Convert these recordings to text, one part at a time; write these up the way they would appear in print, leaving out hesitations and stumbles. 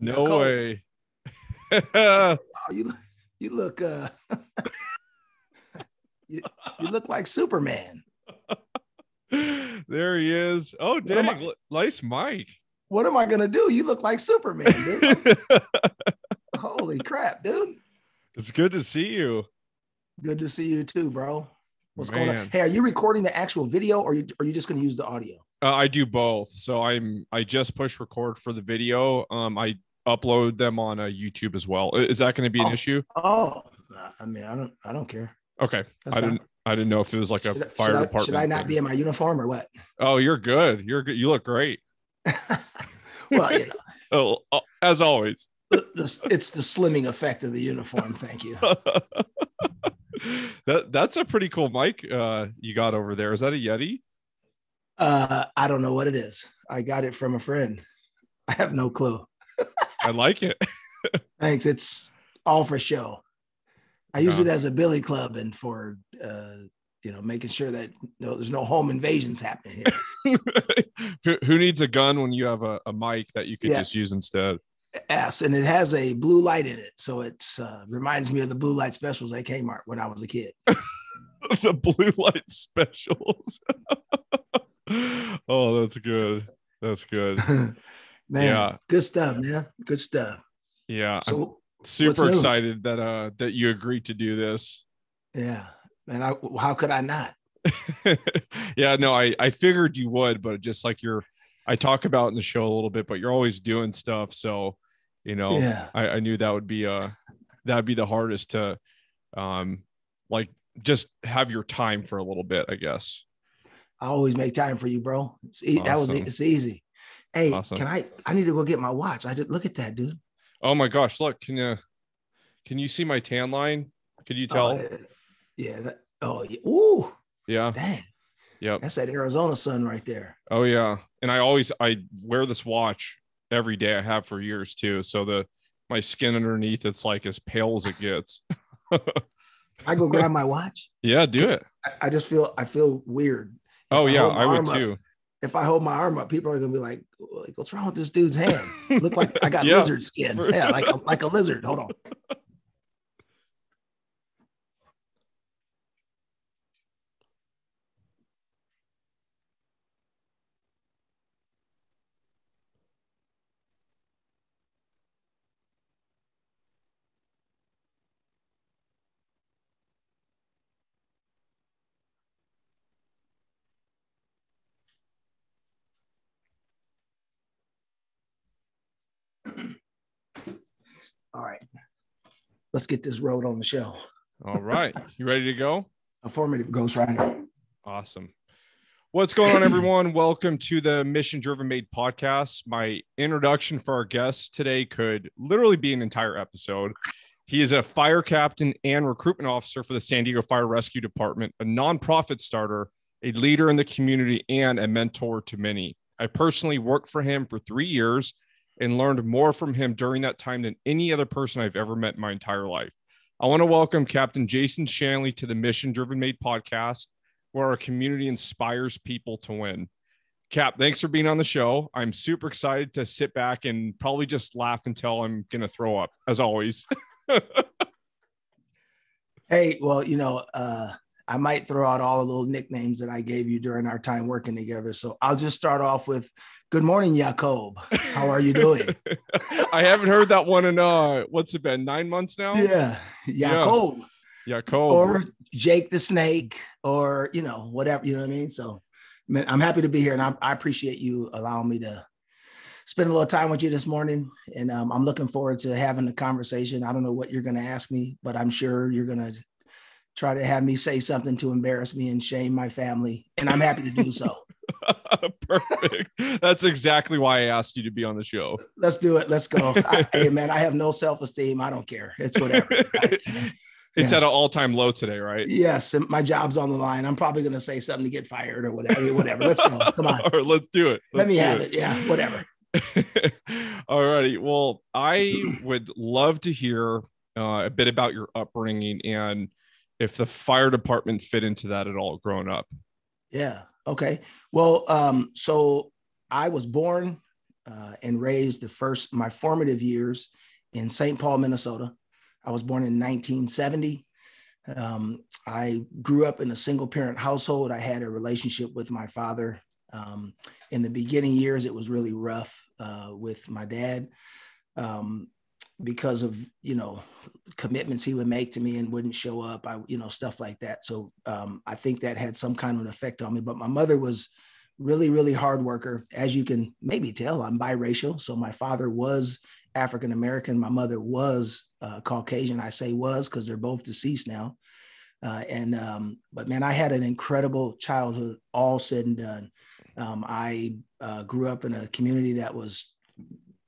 No Cold. way. Oh, you look you, you look like Superman. There he is. Oh, dang. Nice mic. What am I gonna do? You look like Superman, dude. Holy crap, dude. It's good to see you. Good to see you too, bro. What's going on? Man. Hey, are you recording the actual video or are you just gonna use the audio? I do both. So I just push record for the video. I upload them on YouTube as well. Is that going to be an issue? Oh, I mean, I don't care. Okay. I didn't know if it was like a fire department. Should I not be in my uniform or what? Oh, you're good. You're good. You look great. Well, you know. As always. It's the slimming effect of the uniform. Thank you. That's a pretty cool mic you got over there. Is that a Yeti? I don't know what it is. I got it from a friend. I have no clue. I like it. Thanks. It's all for show. I use it as a billy club and for making sure that there's no home invasions happening here. Who needs a gun when you have a mic that you could just use instead? Yes, and it has a blue light in it, so it reminds me of the blue light specials at Kmart when I was a kid. The blue light specials. Oh, that's good. That's good. Man, yeah. Good stuff, man. Good stuff. Yeah. So I'm super excited that you agreed to do this. Yeah. And how could I not? Yeah, no, I figured you would, but just like I talk about in the show a little bit, but you're always doing stuff. So, I knew that'd be the hardest to just have your time for a little bit, I guess. I always make time for you, bro. Awesome. It's easy. Hey, awesome. I need to go get my watch. I just look at that, dude. Oh my gosh. Look, can you see my tan line? Could you tell? Yeah. Ooh. Yeah. Dang. Yep. That's that Arizona sun right there. Oh yeah. And I wear this watch every day. I have for years too. So my skin underneath, it's like as pale as it gets. I go grab my watch. Yeah, do it. I feel weird. Oh yeah, I would too. If I hold my arm up, people are gonna be like, "What's wrong with this dude's hand? Look like I got lizard skin." Yeah, like a lizard. Hold on. All right, let's get this road on the show. All right, you ready to go? Affirmative, Ghost Rider. Awesome. What's going on, everyone? Welcome to the Mission Driven Made podcast. My introduction for our guest today could literally be an entire episode. He is a fire captain and recruitment officer for the San Diego Fire Rescue Department, a nonprofit starter, a leader in the community, and a mentor to many. I personally worked for him for 3 years and learned more from him during that time than any other person I've ever met in my entire life. I want to welcome Capt Jason Shanley to the Mission Driven Made podcast, where our community inspires people to win. Cap, thanks for being on the show. I'm super excited to sit back and probably just laugh until I'm going to throw up, as always. Hey, well, I might throw out all the little nicknames that I gave you during our time working together. So I'll just start off with, good morning, Jacob. How are you doing? I haven't heard that one in, what's it been, 9 months now? Yeah. Jacob. Jacob. Or Jake the Snake, or, whatever, you know what I mean? So man, I'm happy to be here, and I appreciate you allowing me to spend a little time with you this morning. And I'm looking forward to having the conversation. I don't know what you're going to ask me, but I'm sure you're going to try to have me say something to embarrass me and shame my family, and I'm happy to do so. Perfect. That's exactly why I asked you to be on the show. Let's do it. Let's go. Hey, man, I have no self-esteem. I don't care. It's whatever. It's at an all-time low today, right? Yes. And my job's on the line. I'm probably going to say something to get fired or whatever. Whatever. Let's go. Come on. All right, let's do it. Let me have it. Yeah, whatever. All righty. Well, I would love to hear a bit about your upbringing and if the fire department fit into that at all growing up. Yeah. Okay. Well, so I was born and raised my formative years in St. Paul, Minnesota. I was born in 1970. I grew up in a single parent household. I had a relationship with my father. In the beginning years, it was really rough with my dad because of, commitments he would make to me and wouldn't show up, stuff like that. So I think that had some kind of an effect on me. But my mother was really, really hard worker. As you can maybe tell, I'm biracial. So my father was African-American. My mother was Caucasian. I say was because they're both deceased now. But man, I had an incredible childhood, all said and done. I grew up in a community that was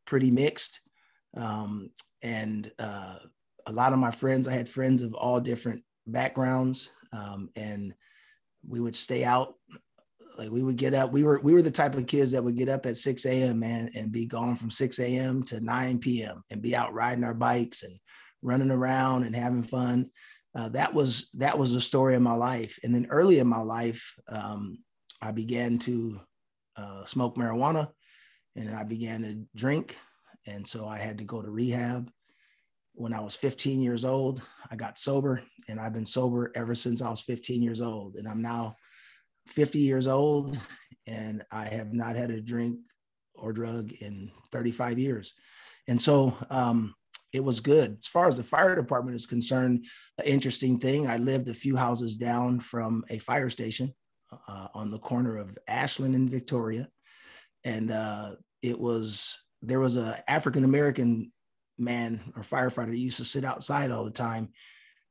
pretty mixed. And a lot of my friends, I had friends of all different backgrounds. And we would stay out. Like we would get up. We were the type of kids that would get up at 6 a.m., man, and be gone from 6 a.m. to 9 p.m. and be out riding our bikes and running around and having fun. That was the story of my life. And then early in my life, I began to smoke marijuana, and I began to drink. And so I had to go to rehab. When I was 15 years old, I got sober, and I've been sober ever since I was 15 years old. And I'm now 50 years old, and I have not had a drink or drug in 35 years. And so it was good. As far as the fire department is concerned, an interesting thing, I lived a few houses down from a fire station on the corner of Ashland and Victoria. And there was a African-American man or firefighter who used to sit outside all the time.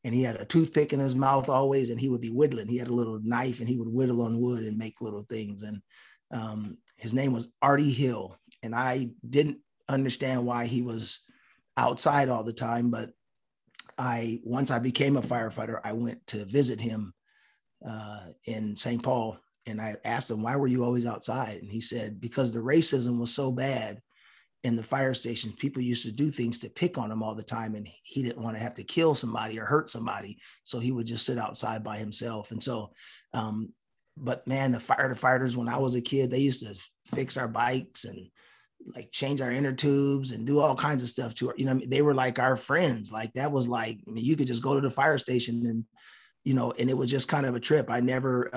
And he had a toothpick in his mouth always, and he would be whittling. He had a little knife, and he would whittle on wood and make little things. And his name was Artie Hill. And I didn't understand why he was outside all the time. But once I became a firefighter, I went to visit him in St. Paul. And I asked him, why were you always outside? And he said, because the racism was so bad in the fire stations, people used to do things to pick on him all the time, and he didn't want to have to kill somebody or hurt somebody, so he would just sit outside by himself. And so but man, the firefighters, when I was a kid, they used to fix our bikes and like change our inner tubes and do all kinds of stuff to her. They were like our friends. Like that was like, you could just go to the fire station and and it was just kind of a trip. I never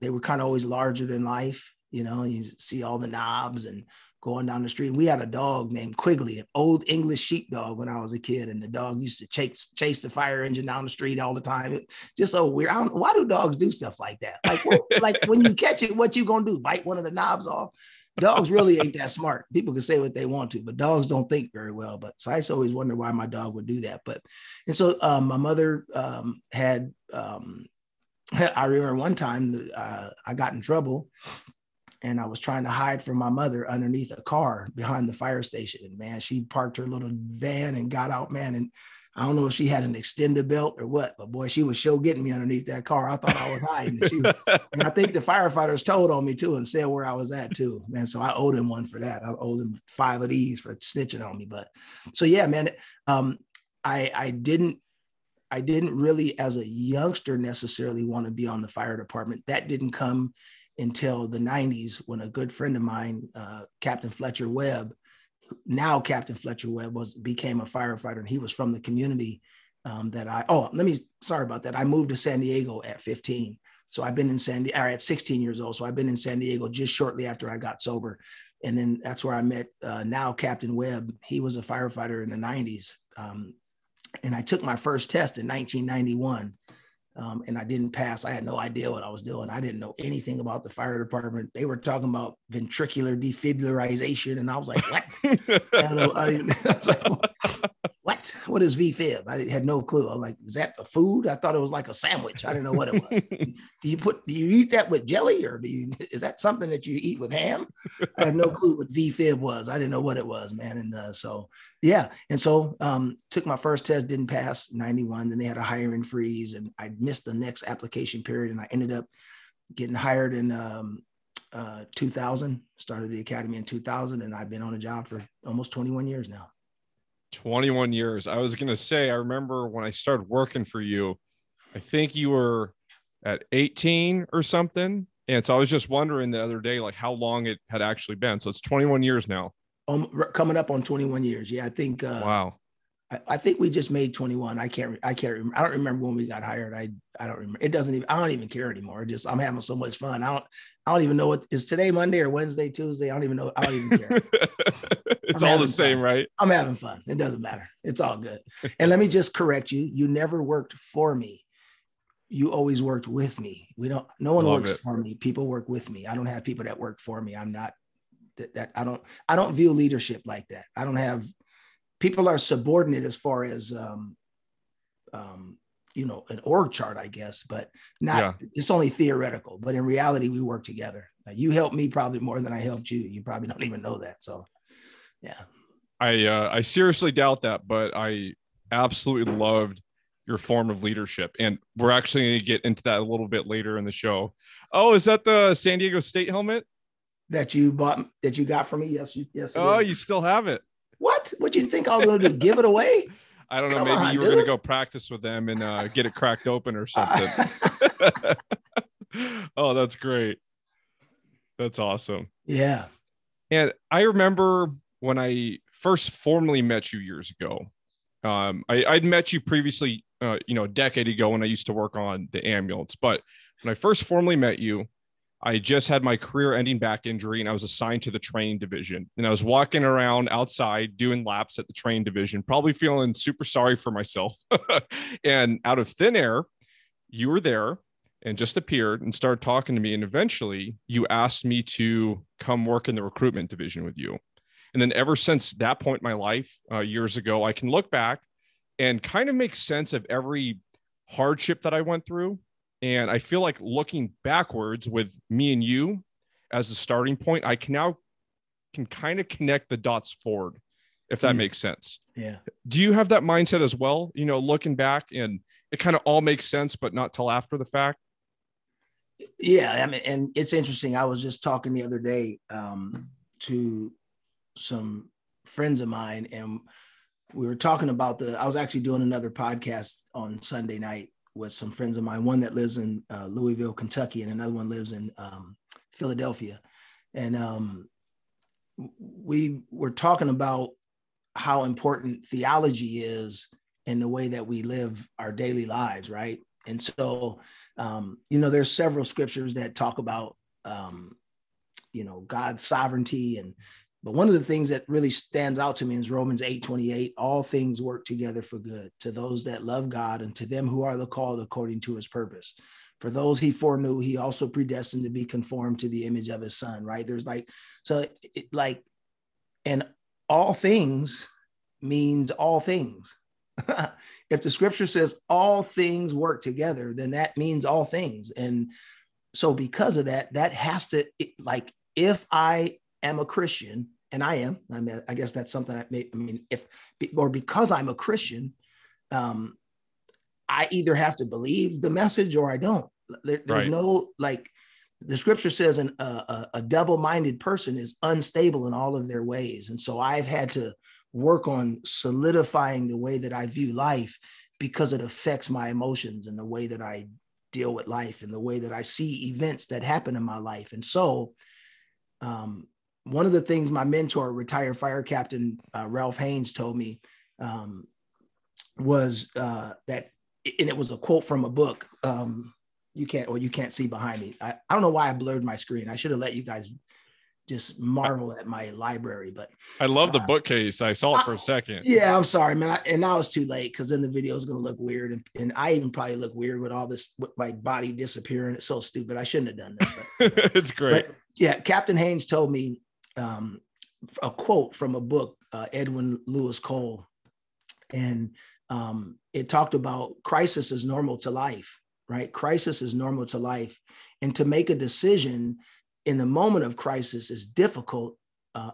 they were kind of always larger than life. You see all the knobs and going down the street. We had a dog named Quigley, an old English sheepdog when I was a kid. And the dog used to chase the fire engine down the street all the time. Just so weird. I don't know, why do dogs do stuff like that? Like when you catch it, what you gonna do? Bite one of the knobs off? Dogs really ain't that smart. People can say what they want to, but dogs don't think very well. But so I used to always wonder why my dog would do that. And so my mother had, I remember one time I got in trouble, and I was trying to hide from my mother underneath a car behind the fire station. And man, she parked her little van and got out, man. And I don't know if she had an extended belt or what, but boy, she was sure getting me underneath that car. I thought I was hiding. And I think the firefighters told on me too and said where I was at too, man. So I owed him one for that. I owed him 5 of these for snitching on me. But so, yeah, man, I didn't really as a youngster necessarily want to be on the fire department. That didn't come until the 90s when a good friend of mine, Captain Fletcher Webb, now Captain Fletcher Webb, became a firefighter, and he was from the community sorry about that. I moved to San Diego at 15. So I've been in at 16 years old. So I've been in San Diego just shortly after I got sober. And then that's where I met now Captain Webb. He was a firefighter in the 90s. And I took my first test in 1991. And I didn't pass. I had no idea what I was doing. I didn't know anything about the fire department. They were talking about ventricular defibrillarization. And I was like, what? I was like, what? What is VFib? I had no clue. I was like, is that the food? I thought it was like a sandwich. I didn't know what it was. Do you eat that with jelly, or is that something that you eat with ham? I had no clue what VFib was. I didn't know what it was, man. And so, yeah. And so took my first test, didn't pass, 91. Then they had a hiring freeze, and I missed the next application period. And I ended up getting hired in 2000, started the academy in 2000. And I've been on the job for almost 21 years now. 21 years. I was going to say, I remember when I started working for you, I think you were at 18 or something. And so I was just wondering the other day, like how long it had actually been. So it's 21 years now. Coming up on 21 years. Yeah, I think. Wow. I think we just made 21. I can't remember. I don't remember when we got hired. I don't remember. It doesn't even, I don't even care anymore. I'm having so much fun. I don't even know what is today, Monday or Wednesday, Tuesday. I don't even know. I don't even care. It's all the same, fun. right? I'm having fun. It doesn't matter. It's all good. And let me just correct you. You never worked for me. You always worked with me. No one works for me. People work with me. I don't have people that work for me. I'm not that. I don't view leadership like that. I don't have, people are subordinate as far as, an org chart, I guess, but not, It's only theoretical, but in reality, we work together. You helped me probably more than I helped you. You probably don't even know that. So, yeah. I seriously doubt that, but I absolutely loved your form of leadership. And we're actually going to get into that a little bit later in the show. Oh, is that the San Diego State helmet that you got from me? Yes. Yes. Oh, you still have it. What you think I was going to do? Give it away? I don't know. Maybe you were going to go practice with them and get it cracked open or something. Oh, that's great. That's awesome. Yeah. And I remember when I first formally met you years ago. I'd met you previously, a decade ago when I used to work on the ambulance. But when I first formally met you, I just had my career-ending back injury, and I was assigned to the training division. And I was walking around outside doing laps at the training division, probably feeling super sorry for myself. And out of thin air, you were there and just appeared and started talking to me. And eventually, you asked me to come work in the recruitment division with you. And then ever since that point in my life, years ago, I can look back and kind of make sense of every hardship that I went through. And I feel like looking backwards with me and you as the starting point, I can kind of connect the dots forward, if that makes sense. Yeah. Do you have that mindset as well? Looking back and it kind of all makes sense, but not till after the fact. Yeah. I mean, and it's interesting. I was just talking the other day to some friends of mine, and we were talking about I was actually doing another podcast on Sunday night with some friends of mine, one that lives in Louisville, Kentucky, and another one lives in Philadelphia. And we were talking about how important theology is in the way that we live our daily lives, right? And so, there's several scriptures that talk about, God's sovereignty. But one of the things that really stands out to me is Romans 8:28, all things work together for good to those that love God and to them who are the called according to his purpose. For those he foreknew, he also predestined to be conformed to the image of his son, right? There's and all things means all things. If the scripture says all things work together, then that means all things. And so because of that, that has to, if I am a Christian, and I am, I guess that's something because I'm a Christian, I either have to believe the message or I don't. There's right. No, the scripture says a double-minded person is unstable in all of their ways. And so I've had to work on solidifying the way that I view life because it affects my emotions and the way that I deal with life and the way that I see events that happen in my life. And so, one of the things my mentor, retired fire captain Ralph Haynes, told me was that, and it was a quote from a book. You can't see behind me. I don't know why I blurred my screen. I should have let you guys just marvel at my library. But I love the bookcase. I saw it for a second. Yeah, I'm sorry, man. And now it's too late because then the video is going to look weird, and I even probably look weird with all this, with my body disappearing. It's so stupid. I shouldn't have done this. But, it's great. But yeah, Captain Haynes told me a quote from a book, Edwin Lewis Cole, and it talked about crisis is normal to life, right? Crisis is normal to life, and to make a decision in the moment of crisis is difficult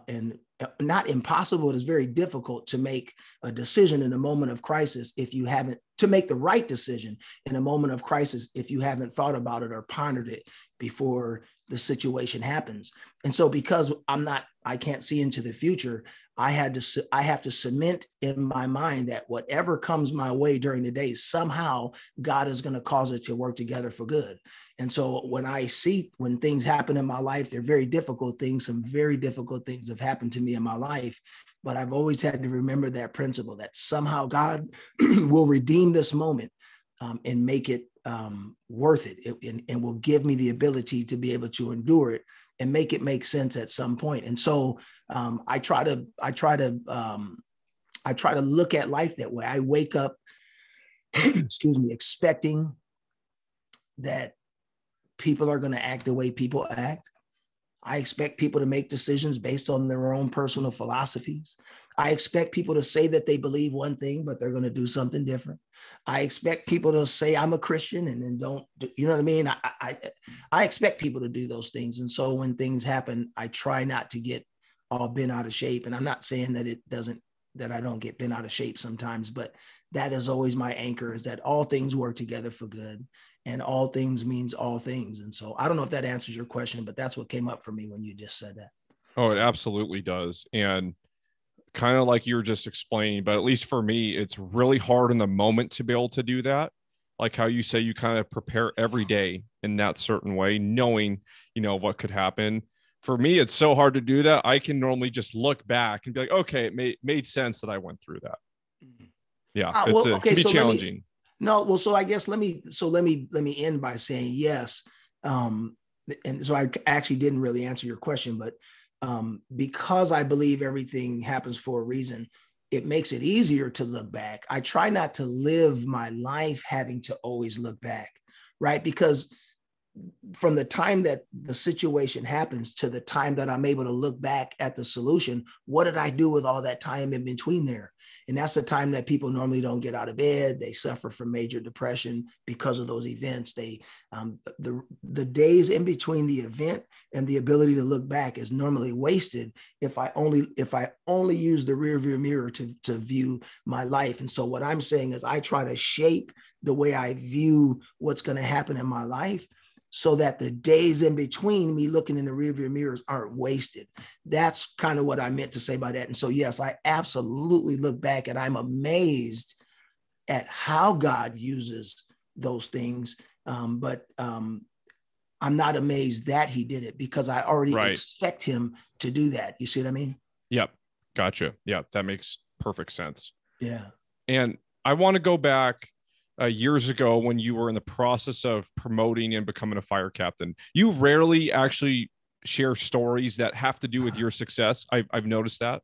and not impossible. It is very difficult to make a decision in a moment of crisis to make the right decision in a moment of crisis if you haven't thought about it or pondered it before the situation happens. And so because I can't see into the future, I have to cement in my mind that whatever comes my way during the day, somehow God is going to cause it to work together for good. And so when things happen in my life, they're very difficult things. Some very difficult things have happened to me in my life, but I've always had to remember that principle that somehow God will redeem this moment and make it worth it, and will give me the ability to be able to endure it and make it make sense at some point. And so I try to look at life that way. I wake up, excuse me, expecting that people are going to act the way people act. I expect people to make decisions based on their own personal philosophies. I expect people to say that they believe one thing, but they're going to do something different. I expect people to say I'm a Christian and then don't, you know what I mean? I expect people to do those things. And so when things happen, I try not to get all bent out of shape. And I'm not saying that I don't get bent out of shape sometimes, but that is always my anchor, is that all things work together for good. And all things means all things. And so I don't know if that answers your question, but that's what came up for me when you just said that. Oh, it absolutely does. And kind of like you were just explaining, but at least for me, it's really hard in the moment to be able to do that. Like how you say you kind of prepare every day in that certain way, knowing, what could happen. For me, it's so hard to do that. I can normally just look back and be like, okay, it made sense that I went through that. Yeah, it can be challenging. So I guess let me end by saying yes. And so I actually didn't really answer your question, but because I believe everything happens for a reason, it makes it easier to look back. I try not to live my life having to always look back, right? Because from the time that the situation happens to the time that I'm able to look back at the solution, what did I do with all that time in between there? And that's the time that people normally don't get out of bed. They suffer from major depression because of those events. The days in between the event and the ability to look back is normally wasted if I only use the rear view mirror to view my life. And so what I'm saying is I try to shape the way I view what's going to happen in my life, so that the days in between me looking in the rearview mirrors aren't wasted. That's kind of what I meant to say by that. And so, yes, I absolutely look back and I'm amazed at how God uses those things. But I'm not amazed that he did it, because I already expect him to do that. You see what I mean? Yep. Gotcha. Yeah, that makes perfect sense. Yeah. And I want to go back years ago when you were in the process of promoting and becoming a fire captain. You rarely actually share stories that have to do with your success. I've noticed that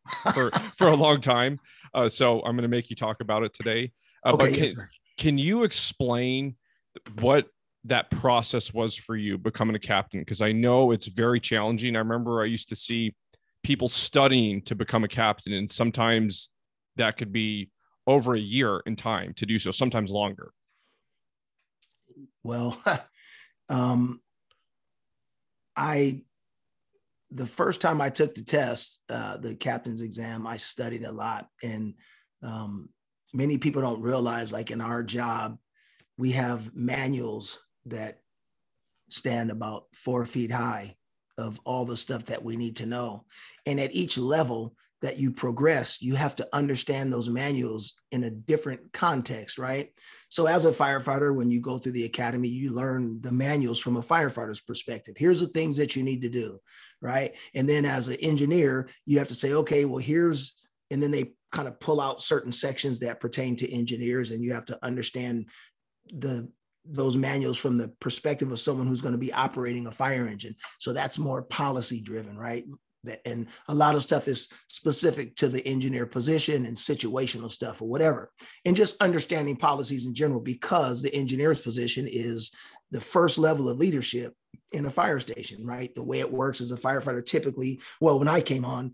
for a long time. So I'm going to make you talk about it today. Okay, but can you explain what that process was for you becoming a captain? Because I know it's very challenging. I remember I used to see people studying to become a captain, and sometimes that could be over a year in time to do so, sometimes longer. Well, the first time I took the test, the captain's exam, I studied a lot. And many people don't realize, like in our job, we have manuals that stand about 4 feet high of all the stuff that we need to know. And at each level that you progress, you have to understand those manuals in a different context, right? So as a firefighter, when you go through the academy, you learn the manuals from a firefighter's perspective. Here's the things that you need to do, right? And then as an engineer, you have to say, okay, well, and then they kind of pull out certain sections that pertain to engineers, and you have to understand those manuals from the perspective of someone who's going to be operating a fire engine. So that's more policy driven, right? And a lot of stuff is specific to the engineer position and situational stuff or whatever. And just understanding policies in general, because the engineer's position is the first level of leadership in a fire station, right? The way it works as a firefighter, typically, well, when I came on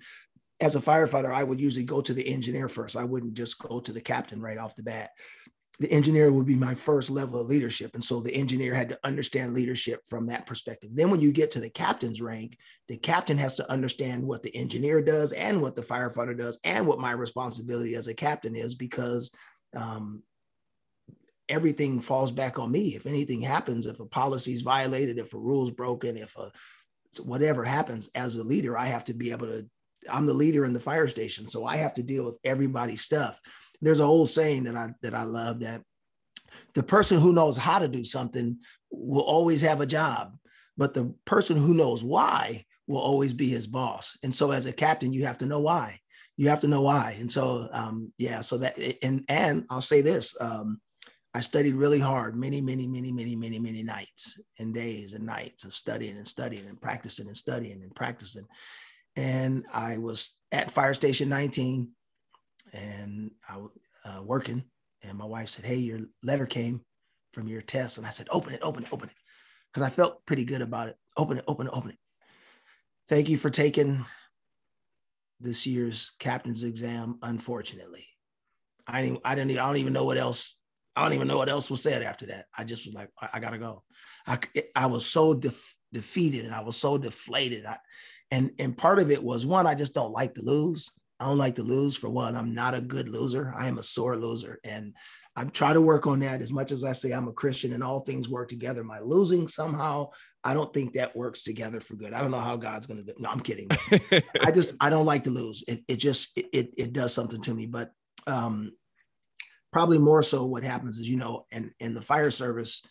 as a firefighter, I would usually go to the engineer first. I wouldn't just go to the captain right off the bat. The engineer would be my first level of leadership. And so the engineer had to understand leadership from that perspective. Then when you get to the captain's rank, the captain has to understand what the engineer does and what the firefighter does and what my responsibility as a captain is, because everything falls back on me. If anything happens, if a policy is violated, if a rule is broken, if whatever happens as a leader, I have to be able to, I'm the leader in the fire station. So I have to deal with everybody's stuff. There's an old saying that I love, that the person who knows how to do something will always have a job, but the person who knows why will always be his boss. And so as a captain, you have to know why. You have to know why. And so, so that, and I'll say this, I studied really hard, many nights and days and nights of studying and practicing and studying and practicing. And I was at Fire Station 19 and I was working, and my wife said, "Hey, your letter came from your test." And I said, open it. Because I felt pretty good about it. Open it. Thank you for taking this year's captain's exam. Unfortunately, I don't even know what else was said after that. I just was like, I gotta go. I was so defeated and I was so deflated. And part of it was, one, I just don't like to lose. I don't like to lose. For one, I'm not a good loser. I am a sore loser. And I'm trying to work on that. As much as I say I'm a Christian and all things work together, my losing somehow, I don't think that works together for good. I don't know how God's going to do it. No, I'm kidding. I don't like to lose. It does something to me. But probably more so what happens is, in the fire service,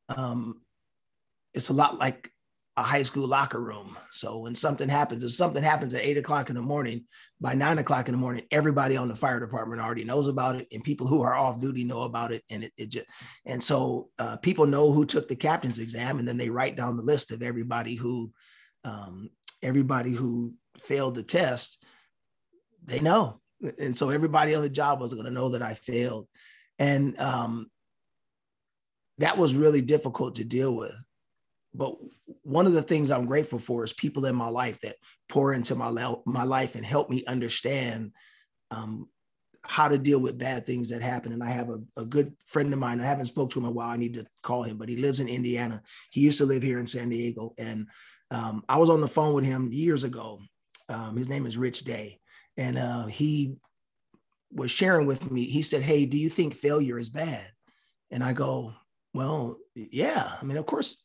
it's a lot like a high school locker room. So when something happens, if something happens at 8 o'clock in the morning, by 9 o'clock in the morning, everybody on the fire department already knows about it, and people who are off duty know about it. And so people know who took the captain's exam, and then they write down the list of everybody who failed the test. They know. And so everybody on the job was going to know that I failed. And that was really difficult to deal with. But one of the things I'm grateful for is people in my life that pour into my life and help me understand how to deal with bad things that happen. And I have a good friend of mine. I haven't spoken to him in a while. I need to call him, but he lives in Indiana. He used to live here in San Diego. And I was on the phone with him years ago. His name is Rich Day. And he was sharing with me. He said, "Hey, do you think failure is bad?" And I go, "Well, yeah. I mean, of course,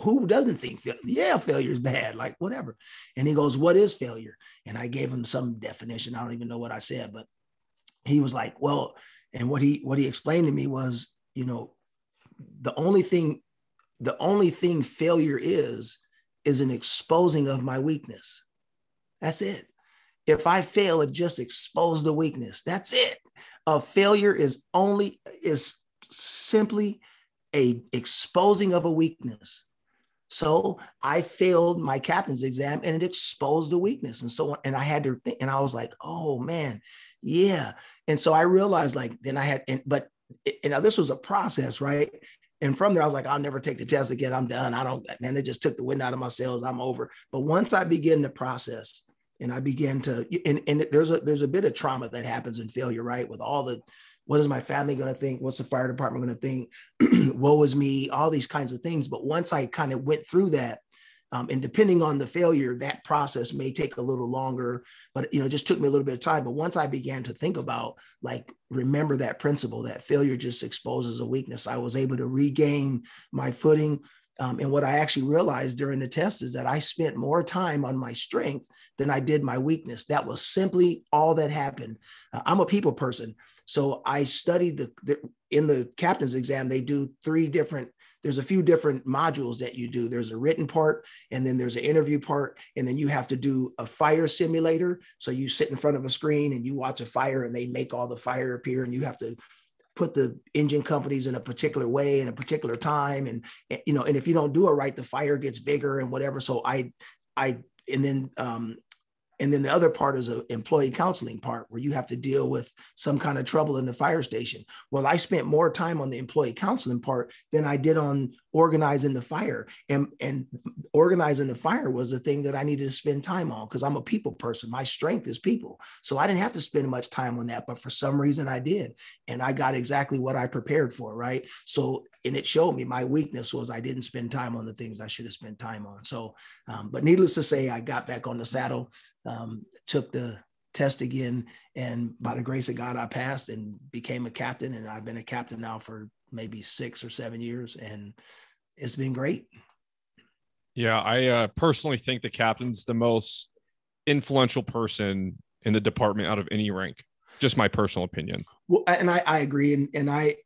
who doesn't think failure is bad? Like, whatever." And he goes, "What is failure?" And I gave him some definition. I don't even know what I said, but he was like, "Well," and what he explained to me was, the only thing failure is an exposing of my weakness. That's it. If I fail, it just exposed the weakness. That's it. A failure is simply a exposing of a weakness. So I failed my captain's exam and it exposed the weakness. And so, and I had to think, and I was like, oh man, yeah. And so I realized but this was a process, right? And from there, I was like, I'll never take the test again. I'm done. It just took the wind out of my sails. I'm over. But once I begin the process, and I began to, and there's a bit of trauma that happens in failure, right? With all the, what is my family going to think? What's the fire department going to think? Woe is me, all these kinds of things. But once I kind of went through that, and depending on the failure, that process may take a little longer, but it just took me a little bit of time. But once I began to think about, remember that principle, that failure just exposes a weakness, I was able to regain my footing. And what I actually realized during the test is that I spent more time on my strength than I did my weakness. That was simply all that happened. I'm a people person. So I studied in the captain's exam, they do there's a few different modules that you do. There's a written part, and then there's an interview part, and then you have to do a fire simulator. So you sit in front of a screen and you watch a fire, and they make all the fire appear, and you have to put the engine companies in a particular way in a particular time. And if you don't do it right, the fire gets bigger and whatever. So and then the other part is an employee counseling part where you have to deal with some kind of trouble in the fire station. Well, I spent more time on the employee counseling part than I did on organizing the fire. And organizing the fire was the thing that I needed to spend time on because I'm a people person. My strength is people. So I didn't have to spend much time on that, but for some reason I did. And I got exactly what I prepared for, right? So, and it showed me my weakness was I didn't spend time on the things I should have spent time on. So, but needless to say, I got back on the saddle, took the test again, and by the grace of God, I passed and became a captain. And I've been a captain now for maybe 6 or 7 years, and it's been great. Yeah, I personally think the captain's the most influential person in the department out of any rank. Just my personal opinion. Well, and I agree. And I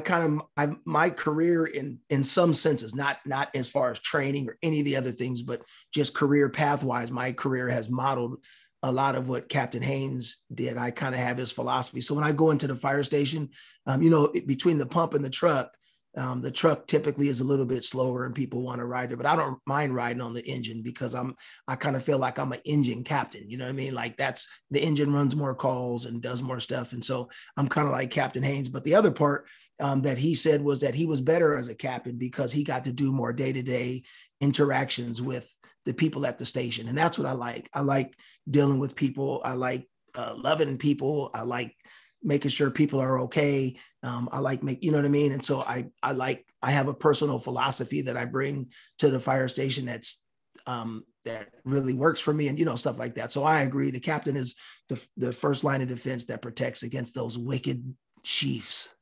kind of my career in some senses, not as far as training or any of the other things, but just career pathwise, my career has modeled a lot of what Captain Haynes did. I kind of have his philosophy. So when I go into the fire station, between the pump and the truck typically is a little bit slower and people want to ride there, but I don't mind riding on the engine because I kind of feel like I'm an engine captain. You know what I mean? Like that's the engine runs more calls and does more stuff. And so I'm kind of like Captain Haynes. But the other part that he said was that he was better as a captain because he got to do more day-to-day interactions with the people at the station. And that's what I like. I like dealing with people. I like loving people. I like making sure people are okay. I like you know what I mean? And so I have a personal philosophy that I bring to the fire station that really works for me and, stuff like that. So I agree. The captain is the first line of defense that protects against those wicked chiefs.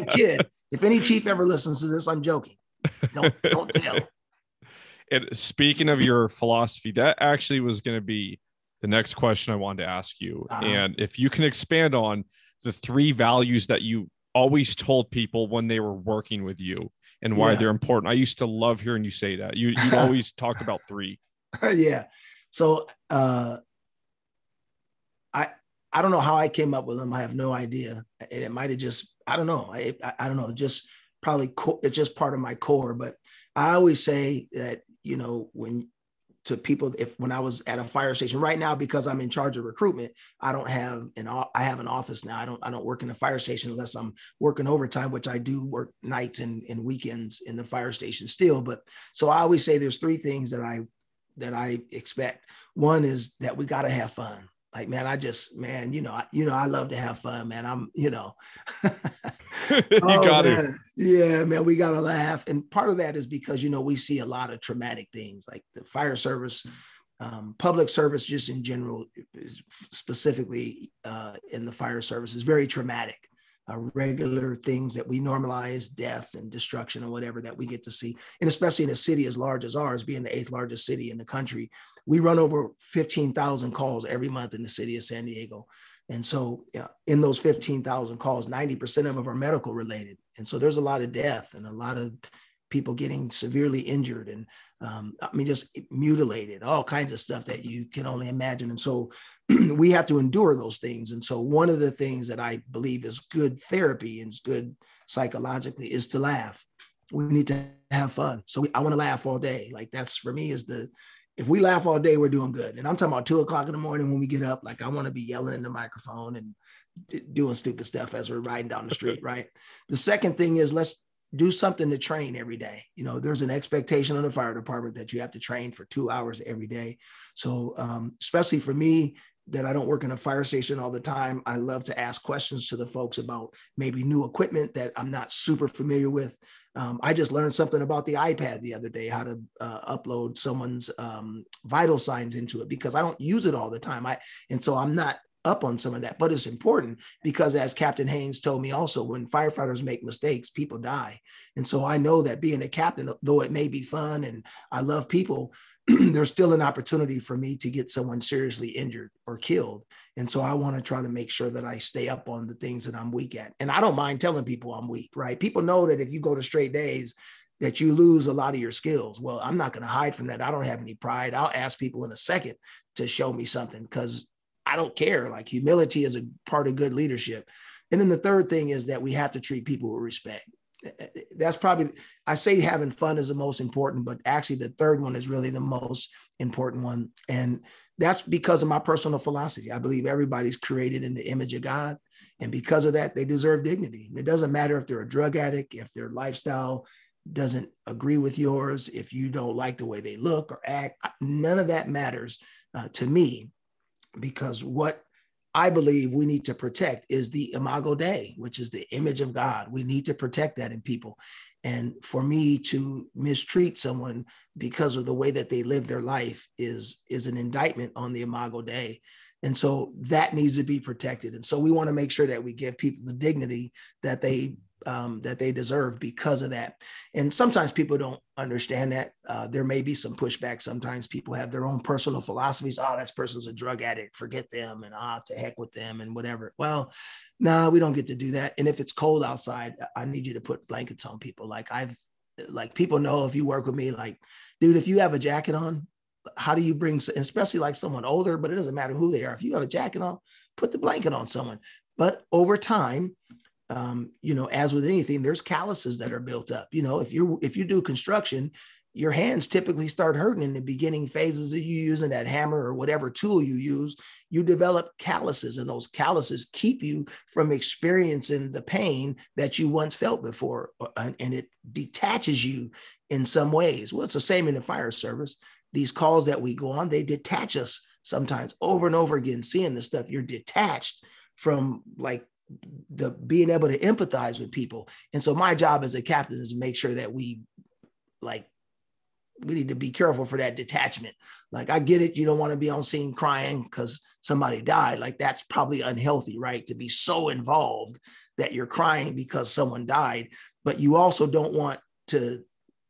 Kid, if any chief ever listens to this, I'm joking. Don't tell. And speaking of your philosophy, that actually was going to be the next question I wanted to ask you. And if you can expand on the 3 values that you always told people when they were working with you and why they're important. I used to love hearing you say that. You'd always talk about 3. Yeah. So I don't know how I came up with them. I have no idea. It might have just, I don't know. I don't know. Just probably it's just part of my core. But I always say that, to people, when I was at a fire station right now, because I'm in charge of recruitment, I have an office now. I don't work in a fire station unless I'm working overtime, which I do work nights and weekends in the fire station still. But so I always say there's 3 things that I expect. One is that we got to have fun. Like, man, I love to have fun, man. You oh, got man. it. Yeah, man, we got to laugh. And part of that is because, we see a lot of traumatic things like the fire service, public service, just in general, specifically in the fire service is very traumatic. Regular things that we normalize, death and destruction or whatever that we get to see. And especially in a city as large as ours, being the 8th largest city in the country, we run over 15,000 calls every month in the city of San Diego. And so in those 15,000 calls, 90% of them are medical related. And so there's a lot of death and a lot of people getting severely injured and just mutilated, all kinds of stuff that you can only imagine. And so we have to endure those things. And so one of the things that I believe is good therapy and is good psychologically is to laugh. We need to have fun. So I want to laugh all day. Like that's for me if we laugh all day, we're doing good. And I'm talking about 2:00 in the morning when we get up, like I want to be yelling in the microphone and doing stupid stuff as we're riding down the street. Right. The second thing is let's do something to train every day. There's an expectation on the fire department that you have to train for 2 hours every day. So especially for me, that I don't work in a fire station all the time, I love to ask questions to the folks about maybe new equipment that I'm not super familiar with. I just learned something about the iPad the other day, how to upload someone's vital signs into it because I don't use it all the time. And so I'm not up on some of that, but it's important because as Captain Haynes told me also, when firefighters make mistakes, people die. And so I know that being a captain, though it may be fun and I love people, there's still an opportunity for me to get someone seriously injured or killed. And so I want to try to make sure that I stay up on the things that I'm weak at. And I don't mind telling people I'm weak, right? People know that if you go to straight days, that you lose a lot of your skills. Well, I'm not going to hide from that. I don't have any pride. I'll ask people in a second to show me something because I don't care. Like humility is a part of good leadership. And then the third thing is that we have to treat people with respect. That's probably, I say having fun is the most important, but actually the third one is really the most important one. And that's because of my personal philosophy. I believe everybody's created in the image of God. And because of that, they deserve dignity. It doesn't matter if they're a drug addict, if their lifestyle doesn't agree with yours, if you don't like the way they look or act, none of that matters to me, because what I believe we need to protect is the imago Dei, which is the image of God. We need to protect that in people. And for me to mistreat someone because of the way that they live their life is an indictment on the imago Dei. And so that needs to be protected. And so we want to make sure that we give people the dignity that they that they deserve because of that. And sometimes people don't understand that. There may be some pushback. Sometimes people have their own personal philosophies. Oh, that person's a drug addict, forget them, and to heck with them and whatever. Well, no, we don't get to do that. And if it's cold outside, I need you to put blankets on people. Like people know, if you work with me, like, dude, if you have a jacket on, how do you bring, especially like someone older, but it doesn't matter who they are. If you have a jacket on, put the blanket on someone. But over time, as with anything, there's calluses that are built up. If you do construction, your hands typically start hurting in the beginning phases of you using that hammer or whatever tool you use. You develop calluses, and those calluses keep you from experiencing the pain that you once felt before, and it detaches you in some ways. Well, it's the same in the fire service. These calls that we go on, they detach us sometimes over and over again, seeing this stuff. You're detached from like the being able to empathize with people. And so my job as a captain is to make sure that we need to be careful for that detachment. Like, I get it. You don't want to be on scene crying because somebody died. Like, that's probably unhealthy, right? To be so involved that you're crying because someone died, but you also don't want to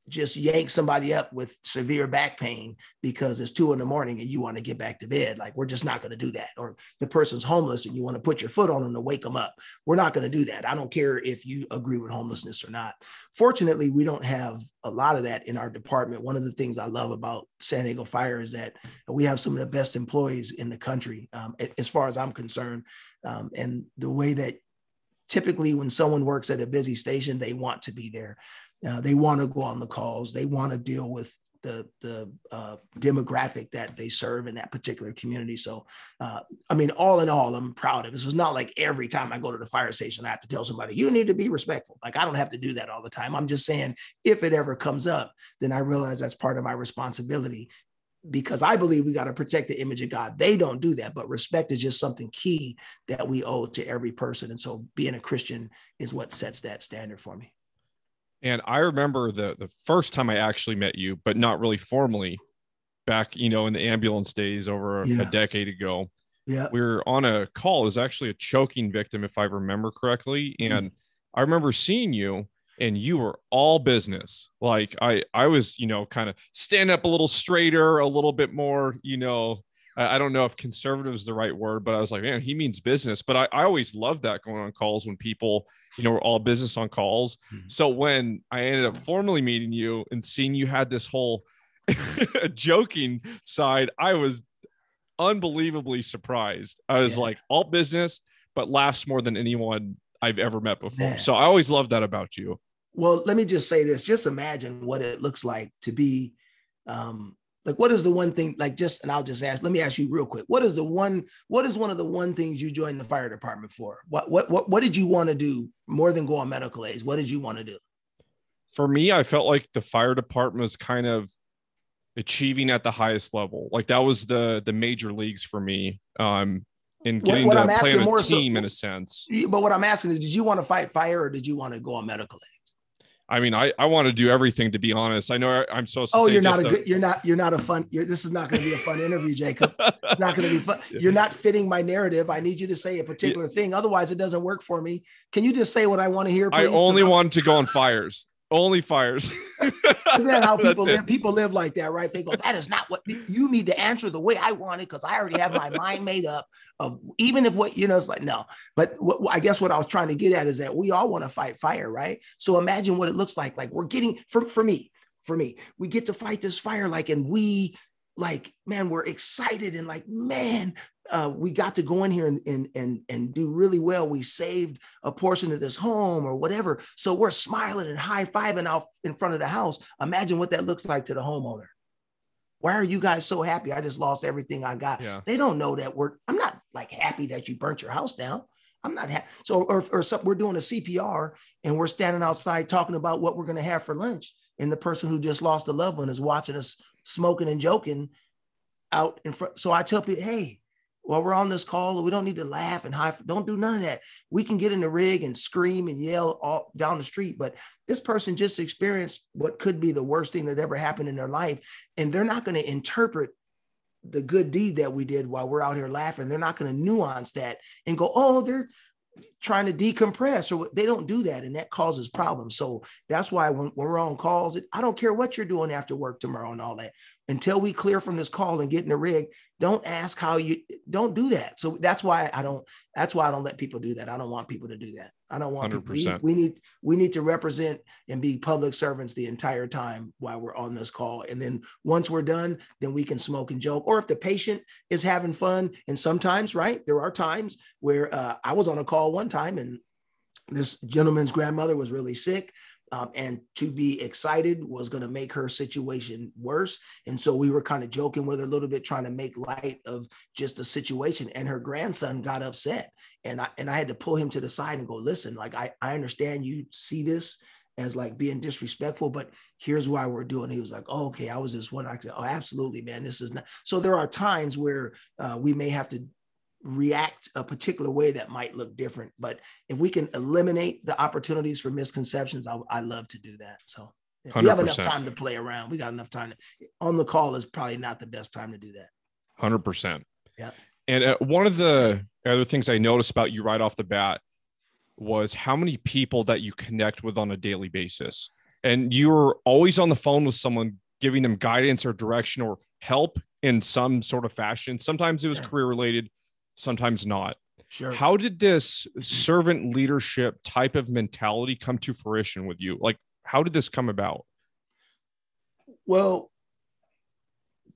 just yank somebody up with severe back pain because it's 2 a.m. and you want to get back to bed. Like, we're just not going to do that. Or the person's homeless and you want to put your foot on them to wake them up. We're not going to do that. I don't care if you agree with homelessness or not. Fortunately, we don't have a lot of that in our department. One of the things I love about San Diego Fire is that we have some of the best employees in the country, as far as I'm concerned. And the way that typically when someone works at a busy station, they want to be there. They want to go on the calls. They want to deal with the demographic that they serve in that particular community. So, all in all, I'm proud of it. It's not like every time I go to the fire station, I have to tell somebody, you need to be respectful. Like, I don't have to do that all the time. I'm just saying, if it ever comes up, then I realize that's part of my responsibility, because I believe we got to protect the image of God. They don't do that, but respect is just something key that we owe to every person. And so being a Christian is what sets that standard for me. And I remember the first time I actually met you, but not really formally, back, in the ambulance days over a decade ago. Yeah. We were on a call. It was actually a choking victim, if I remember correctly. And I remember seeing you, and you were all business. Like, I was, kind of stand up a little straighter, a little bit more, I don't know if conservative is the right word, but I was like, man, he means business. But I always loved that, going on calls when people, were all business on calls. Mm-hmm. So when I ended up formally meeting you and seeing you had this whole joking side, I was unbelievably surprised. I was like, all business, but laughs more than anyone I've ever met before. Man. So I always loved that about you. Well, let me just say this. Just imagine what it looks like to be, what is the one thing, and I'll just ask, let me ask you real quick. What is one of the one things you joined the fire department for? What did you want to do more than go on medical aids? What did you want to do? For me, I felt like the fire department was kind of achieving at the highest level. Like, that was the major leagues for me. In getting to play on a team, in a sense. But what I'm asking is, did you want to fight fire, or did you want to go on medical aids? I want to do everything, to be honest. I know I'm supposed to say, you're not a fun, this is not going to be a fun interview, Jacob. It's not going to be fun. You're not fitting my narrative. I need you to say a particular thing. Otherwise it doesn't work for me. Can you just say what I want to hear, please? I only wanted to go on fires. Only fires. Isn't that how people live? People live like that, right? They go, that is not what you need to answer the way I want it, because I already have my mind made up of, even if what, it's like, no. But I guess what I was trying to get at is that we all want to fight fire, right? So imagine what it looks like. Like, we're getting, for me, we get to fight this fire, and we, man, we're excited, and man, we got to go in here and do really well. We saved a portion of this home or whatever. So we're smiling and high-fiving out in front of the house. Imagine what that looks like to the homeowner. Why are you guys so happy? I just lost everything I got. Yeah. They don't know that I'm not happy that you burnt your house down. I'm not happy. So, or something, we're doing a CPR and we're standing outside talking about what we're going to have for lunch. And the person who just lost a loved one is watching us smoking and joking out in front. So I tell people, hey, while we're on this call, we don't need to laugh and don't do none of that. We can get in the rig and scream and yell all down the street, but this person just experienced what could be the worst thing that ever happened in their life. And they're not going to interpret the good deed that we did while we're out here laughing. They're not going to nuance that and go, oh, trying to decompress, or they don't do that. And that causes problems. So that's why when we're on calls, I don't care what you're doing after work tomorrow and all that. Until we clear from this call and get in the rig, don't ask how you don't do that. So that's why I don't let people do that. I don't want people to do that. I don't want 100%. people. We need to represent and be public servants the entire time while we're on this call. And then once we're done, then we can smoke and joke. Or if the patient is having fun, and sometimes, right, there are times where I was on a call one time and this gentleman's grandmother was really sick. And to be excited was going to make her situation worse. And so we were kind of joking with her a little bit, trying to make light of just the situation. And her grandson got upset. And I had to pull him to the side and go, listen, like, I understand you see this as like being disrespectful, but here's why we're doing it. He was like, oh, okay. I was just wondering. I said, oh, absolutely, man. This is not. So there are times where we may have to react a particular way that might look different, but if we can eliminate the opportunities for misconceptions, I love to do that. So we have enough time to play around. We got enough time on the call is probably not the best time to do that. 100%. Yeah. And one of the other things I noticed about you right off the bat was how many people that you connect with on a daily basis. And you're always on the phone with someone, giving them guidance or direction or help in some sort of fashion. Sometimes it was career related, sometimes not. Sure. How did this servant leadership type of mentality come to fruition with you? Like, how did this come about? Well,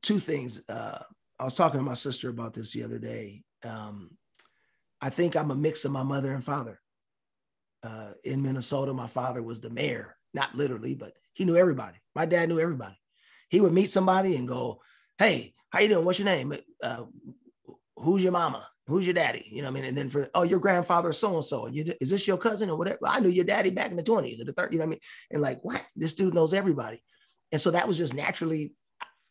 two things. I was talking to my sister about this the other day. I think I'm a mix of my mother and father. In Minnesota, my father was the mayor, not literally, but he knew everybody. My dad knew everybody. He would meet somebody and go, hey, how you doing? What's your name? Who's your mama? Who's your daddy? You know what I mean? And then your grandfather, so-and-so. And is this your cousin or whatever? I knew your daddy back in the 20s or the 30s, you know what I mean? And like, what? This dude knows everybody. And so that was just naturally,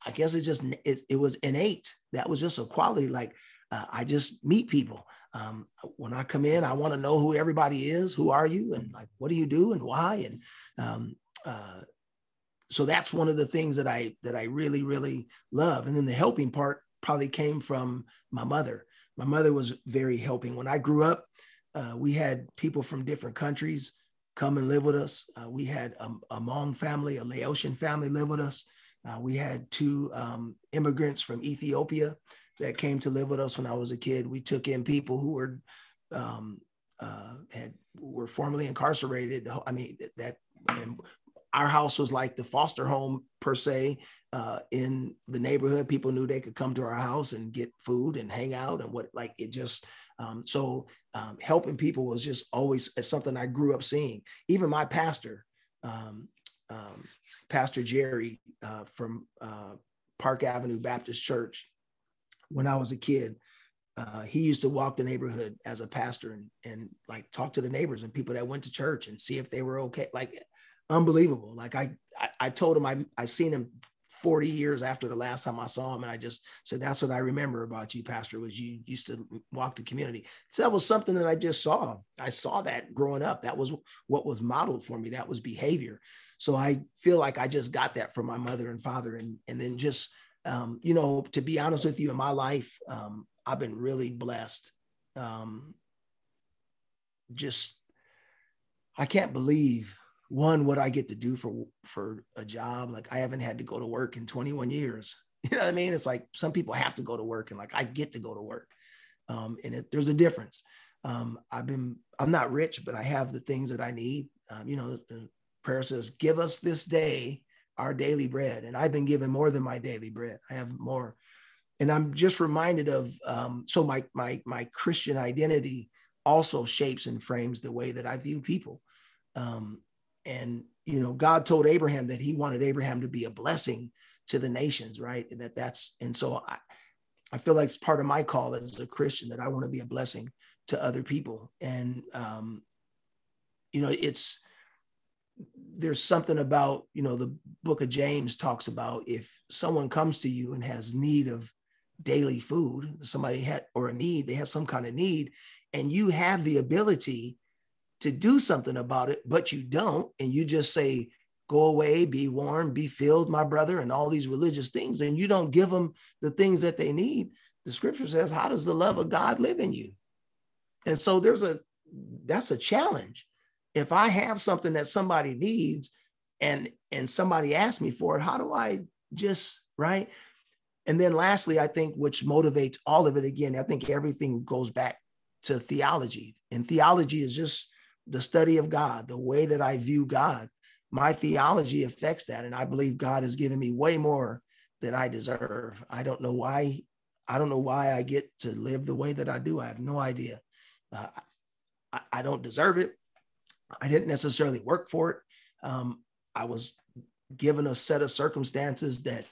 I guess it was innate. That was just a quality. Like, I just meet people. When I come in, I want to know who everybody is. Who are you? And like, what do you do and why? And so that's one of the things that I really, really love. And then the helping part probably came from my mother. My mother was very helping. When I grew up, we had people from different countries come and live with us. We had a Hmong family, a Laotian family live with us. We had two immigrants from Ethiopia that came to live with us when I was a kid. We took in people who were formerly incarcerated. I mean, and our house was like the foster home per se. In the neighborhood, people knew they could come to our house and get food and hang out and helping people was just always something I grew up seeing. Even my pastor, Pastor Jerry from Park Avenue Baptist Church, when I was a kid, he used to walk the neighborhood as a pastor and like talk to the neighbors and people that went to church and see if they were okay. Like, unbelievable. Like I told him I seen him 40 years after the last time I saw him. And I just said, that's what I remember about you, Pastor, was you used to walk the community. So that was something that I just saw. I saw that growing up. That was what was modeled for me. That was behavior. So I feel like I just got that from my mother and father. And then just, to be honest with you, in my life, I've been really blessed. I can't believe what I get to do for a job. Like, I haven't had to go to work in 21 years. You know what I mean? It's like some people have to go to work and like, I get to go to work. There's a difference. I'm not rich, but I have the things that I need. The prayer says, give us this day our daily bread. And I've been given more than my daily bread. I have more. And I'm just reminded of, so my Christian identity also shapes and frames the way that I view people. And God told Abraham that he wanted Abraham to be a blessing to the nations, right? And so I feel like it's part of my call as a Christian that I want to be a blessing to other people. And, there's something about, the book of James talks about if someone comes to you and has need of daily food, they have some kind of need, and you have the ability to do something about it, but you don't, and you just say, go away, be warm, be filled, my brother, and all these religious things, and you don't give them the things that they need. The scripture says, how does the love of God live in you? And so there's that's a challenge. If I have something that somebody needs and somebody asks me for it, how do I just, right? And then lastly, I think which motivates all of it, again, I think everything goes back to theology. And theology is just the study of God, the way that I view God. My theology affects that. And I believe God has given me way more than I deserve. I don't know why. I don't know why I get to live the way that I do. I have no idea. I don't deserve it. I didn't necessarily work for it. I was given a set of circumstances that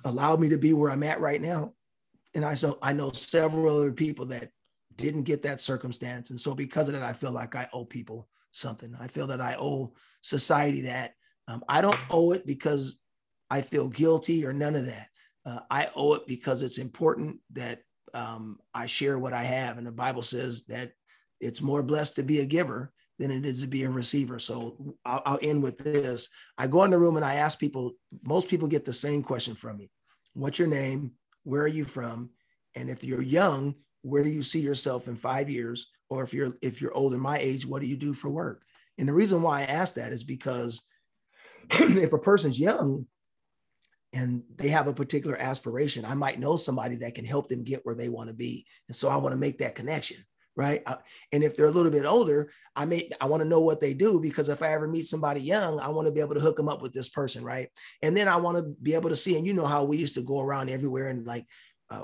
allowed me to be where I'm at right now. And I know several other people that didn't get that circumstance. And so because of that, I feel like I owe people something. I feel that I owe society that. I don't owe it because I feel guilty or none of that. I owe it because it's important that I share what I have. And the Bible says that it's more blessed to be a giver than it is to be a receiver. So I'll end with this. I go in the room and I ask people, most people get the same question from me. What's your name? Where are you from? And if you're young, where do you see yourself in 5 years? Or if you're older my age, what do you do for work? And the reason why I ask that is because if a person's young and they have a particular aspiration, I might know somebody that can help them get where they want to be. And so I want to make that connection. Right. And if they're a little bit older, I want to know what they do, because if I ever meet somebody young, I want to be able to hook them up with this person. Right. And then I want to be able to see, and you know how we used to go around everywhere and like,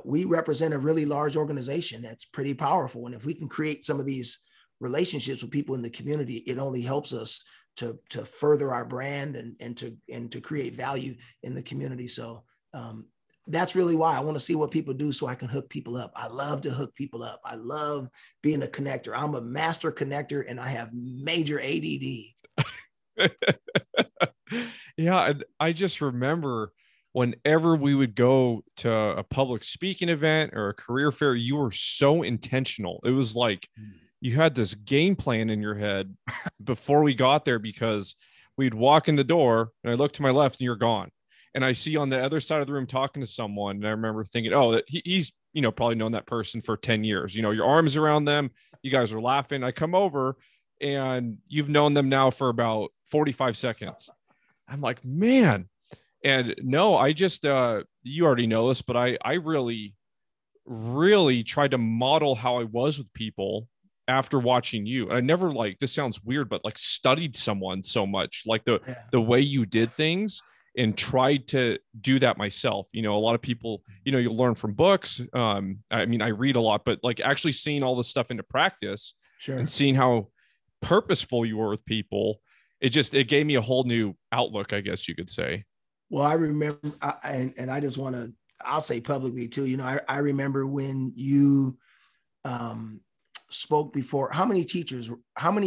we represent a really large organization that's pretty powerful. And if we can create some of these relationships with people in the community, it only helps us to further our brand and to create value in the community. So, that's really why I want to see what people do so I can hook people up. I love to hook people up. I love being a connector. I'm a master connector and I have major ADD. Yeah. I just remember whenever we would go to a public speaking event or a career fair, you were so intentional. It was like you had this game plan in your head before we got there, because we'd walk in the door and I look to my left and you're gone. And I see on the other side of the room talking to someone. And I remember thinking, oh, he's, probably known that person for 10 years. Your arms around them. You guys are laughing. I come over and you've known them now for about 45 seconds. I'm like, man. And no, I just, you already know this, but I really, really tried to model how I was with people after watching you. I never this sounds weird, but studied someone so much, the way you did things, and tried to do that myself. A lot of people, you'll learn from books. I read a lot, but actually seeing all this stuff into practice, sure, and seeing how purposeful you were with people, it gave me a whole new outlook, I guess you could say. Well, I remember, and I just want to, I'll say publicly too, I remember when you spoke before, how many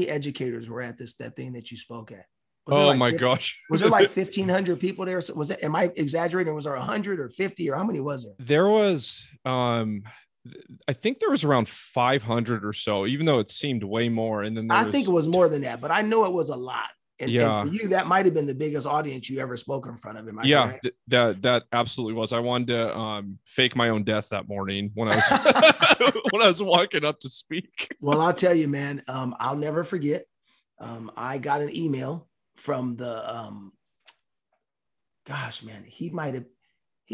educators were at that thing that you spoke at? Oh my gosh. Was there 1,500 people there? Was it, am I exaggerating? Was there 100 or 50 or how many was there? There was, I think there was around 500 or so, even though it seemed way more. And then I think it was more than that, but I know it was a lot. And, yeah. And for you, that might've been the biggest audience you ever spoke in front of. That absolutely was. I wanted to fake my own death that morning when I was, when I was walking up to speak. Well, I'll tell you, man, I'll never forget. I got an email from the gosh, man, he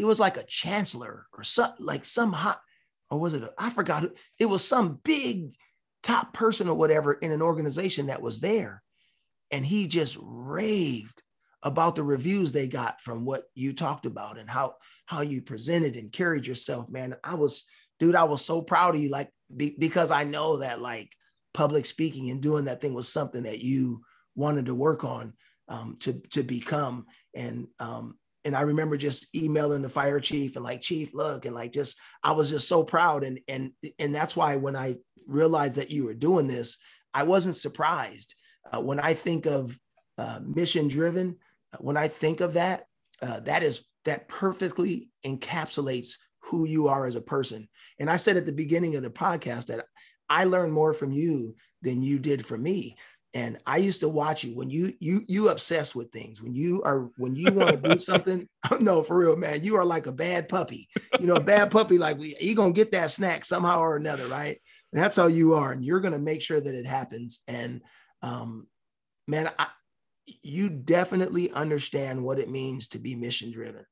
was like a chancellor or some hot, or was it I forgot who, it was some big top person or whatever in an organization that was there, and he just raved about the reviews they got from what you talked about and how you presented and carried yourself, man. I was so proud of you, because I know that public speaking and doing that thing was something that you wanted to work on to become. And I remember just emailing the fire chief and chief, look, and I was just so proud. And that's why when I realized that you were doing this, I wasn't surprised. When I think of mission driven, when I think of that, that perfectly encapsulates who you are as a person. And I said at the beginning of the podcast that I learned more from you than you did from me. And I used to watch you when you obsess with things, when you want to do something. No, for real, man, you are like a bad puppy. A bad puppy, like you gonna get that snack somehow or another, right? And that's how you are, and you're gonna make sure that it happens. And man, you definitely understand what it means to be mission driven.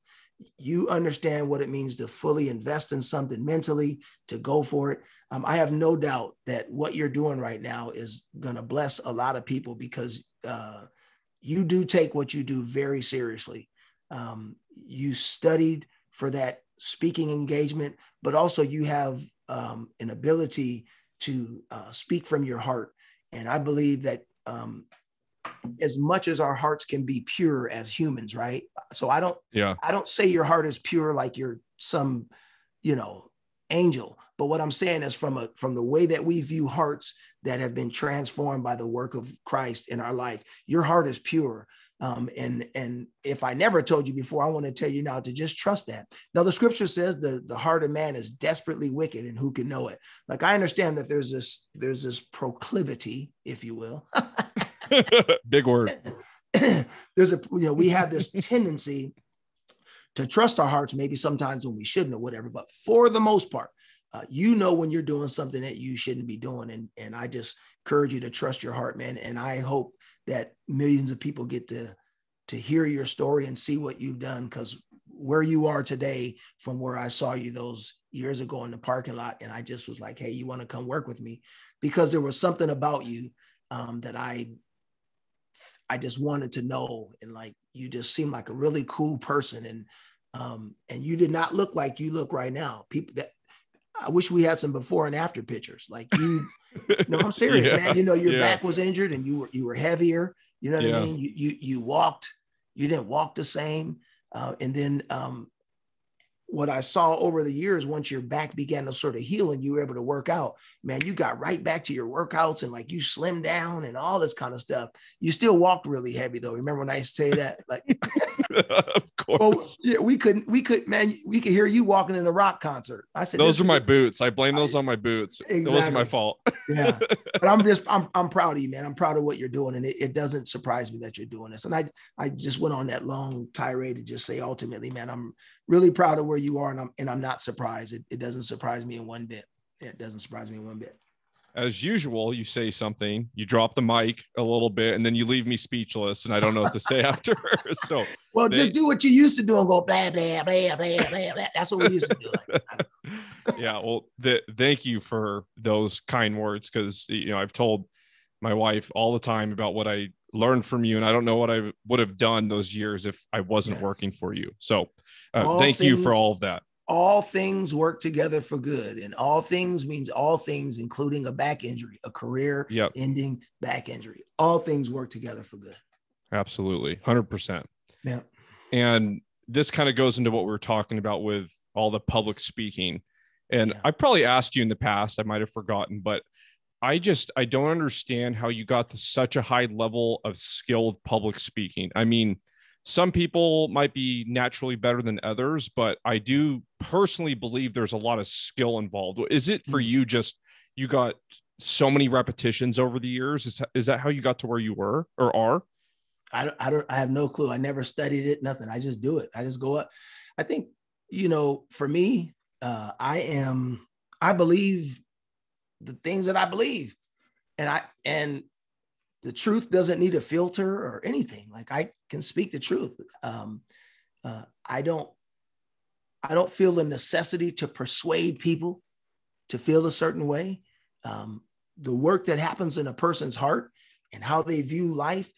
You understand what it means to fully invest in something mentally, to go for it. I have no doubt that what you're doing right now is going to bless a lot of people because you do take what you do very seriously. You studied for that speaking engagement, but also you have an ability to speak from your heart. And I believe that as much as our hearts can be pure as humans, right? So I don't say your heart is pure like you're some, angel. But what I'm saying is from the way that we view hearts that have been transformed by the work of Christ in our life, your heart is pure. And if I never told you before, I want to tell you now to just trust that. Now, the scripture says the heart of man is desperately wicked, and who can know it? Like, I understand that there's this proclivity, if you will. Big word. We have this tendency to trust our hearts, maybe sometimes when we shouldn't or whatever, but for the most part, when you're doing something that you shouldn't be doing. And I just encourage you to trust your heart, man. And I hope that millions of people get to hear your story and see what you've done, because where you are today from where I saw you those years ago in the parking lot, and I just was like, hey, you want to come work with me? Because there was something about you that I just wanted to know. And like, you just seem like a really cool person. And you did not look like you look right now. I wish we had some before and after pictures. Like I'm serious, man. Your back was injured and you were heavier. You know what I mean? You walked, you didn't walk the same. And then what I saw over the years, once your back began to sort of heal and you were able to work out, man, you got right back to your workouts and like you slimmed down and all this kind of stuff. You still walked really heavy though. Remember when I used to say that? Like, of course. Well, yeah, we could, man, we could hear you walking in a rock concert. I said, those are my boots. I blame those on my boots. Exactly. It wasn't my fault. Yeah. But I'm proud of you, man. I'm proud of what you're doing. And it doesn't surprise me that you're doing this. And I just went on that long tirade to just say, ultimately, man, I'm really proud of where you are. And I'm not surprised. It doesn't surprise me in one bit. It doesn't surprise me in one bit. As usual, you say something, you drop the mic a little bit, and then you leave me speechless, and I don't know what to say after. So, just do what you used to do and go blah blah blah blah blah blah. That's what we used to do. Yeah, well, thank you for those kind words, because I've told my wife all the time about what I learned from you, and I don't know what I would have done those years if I wasn't working for you. So, thank you for all of that. All things work together for good, and all things means all things, including a back injury, a career-ending back injury. All things work together for good. Absolutely, 100%. Yeah. And this kind of goes into what we were talking about with all the public speaking. And I probably asked you in the past, I might have forgotten, but I don't understand how you got to such a high level of skilled public speaking. I mean, some people might be naturally better than others, but I do personally believe there's a lot of skill involved. Is it for you just, you got so many repetitions over the years? Is that how you got to where you were or are? I have no clue. I never studied it, nothing. I just do it. I just go up. I think, for me, I believe the things that I believe, and the truth doesn't need a filter or anything. Like, I can speak the truth. I don't feel the necessity to persuade people to feel a certain way. The work that happens in a person's heart and how they view life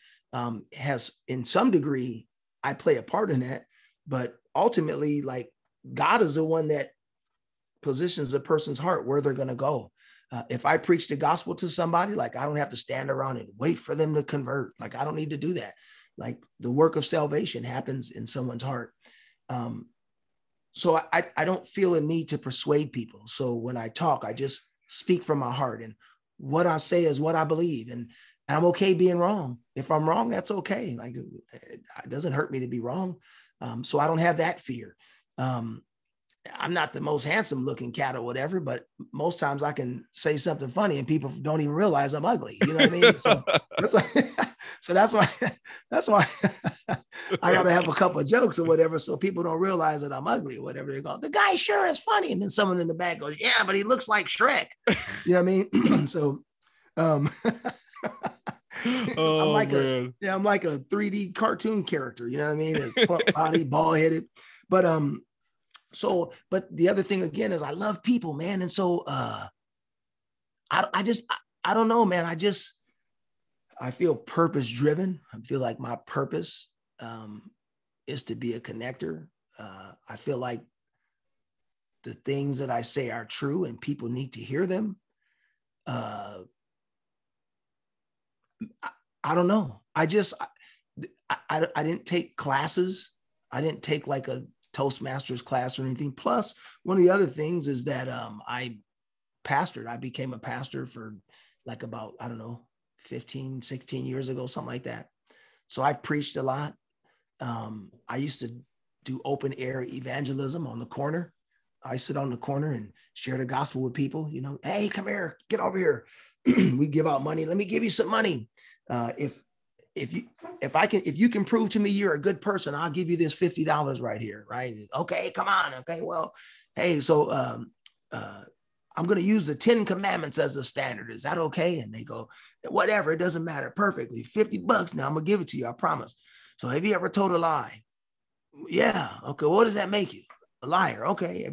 has, in some degree, I play a part in that. But ultimately, like, God is the one that positions a person's heart where they're going to go. If I preach the gospel to somebody, like, I don't have to stand around and wait for them to convert. Like, I don't need to do that. Like, the work of salvation happens in someone's heart. So I don't feel a need to persuade people. So when I talk, I just speak from my heart, and what I say is what I believe. And I'm okay being wrong. If I'm wrong, that's okay. Like, it doesn't hurt me to be wrong. So I don't have that fear. I'm not the most handsome looking cat or whatever, but most times I can say something funny and people don't even realize I'm ugly. You know what I mean? So that's why, that's why I got to have a couple of jokes or whatever. So people don't realize that I'm ugly or whatever. They go, the guy sure is funny. And then someone in the back goes, yeah, but he looks like Shrek. You know what I mean? So, I'm like man. I'm like a 3D cartoon character. You know what I mean? A plump body, bald headed, but, so, but the other thing again is I love people, man. And so I don't know, man. I feel purpose driven. I feel like my purpose is to be a connector. I feel like the things that I say are true and people need to hear them. I don't know. I didn't take classes. I didn't take like a Toastmasters class or anything. Plus, one of the other things is that I pastored. I became a pastor for like about, I don't know, 15, 16 years ago, something like that. So I've preached a lot. I used to do open air evangelism on the corner. I sit on the corner and share the gospel with people, you know, hey, come here, get over here. We give out money. Let me give you some money. If you can prove to me you're a good person, I'll give you this $50 right here. Right. Okay, come on. Okay. Well, hey, so I'm going to use the 10 commandments as a standard. Is that okay? And they go, whatever, it doesn't matter. Perfectly. $50 now. I'm gonna give it to you. I promise. So have you ever told a lie? Yeah. Okay. What does that make you? A liar. Okay.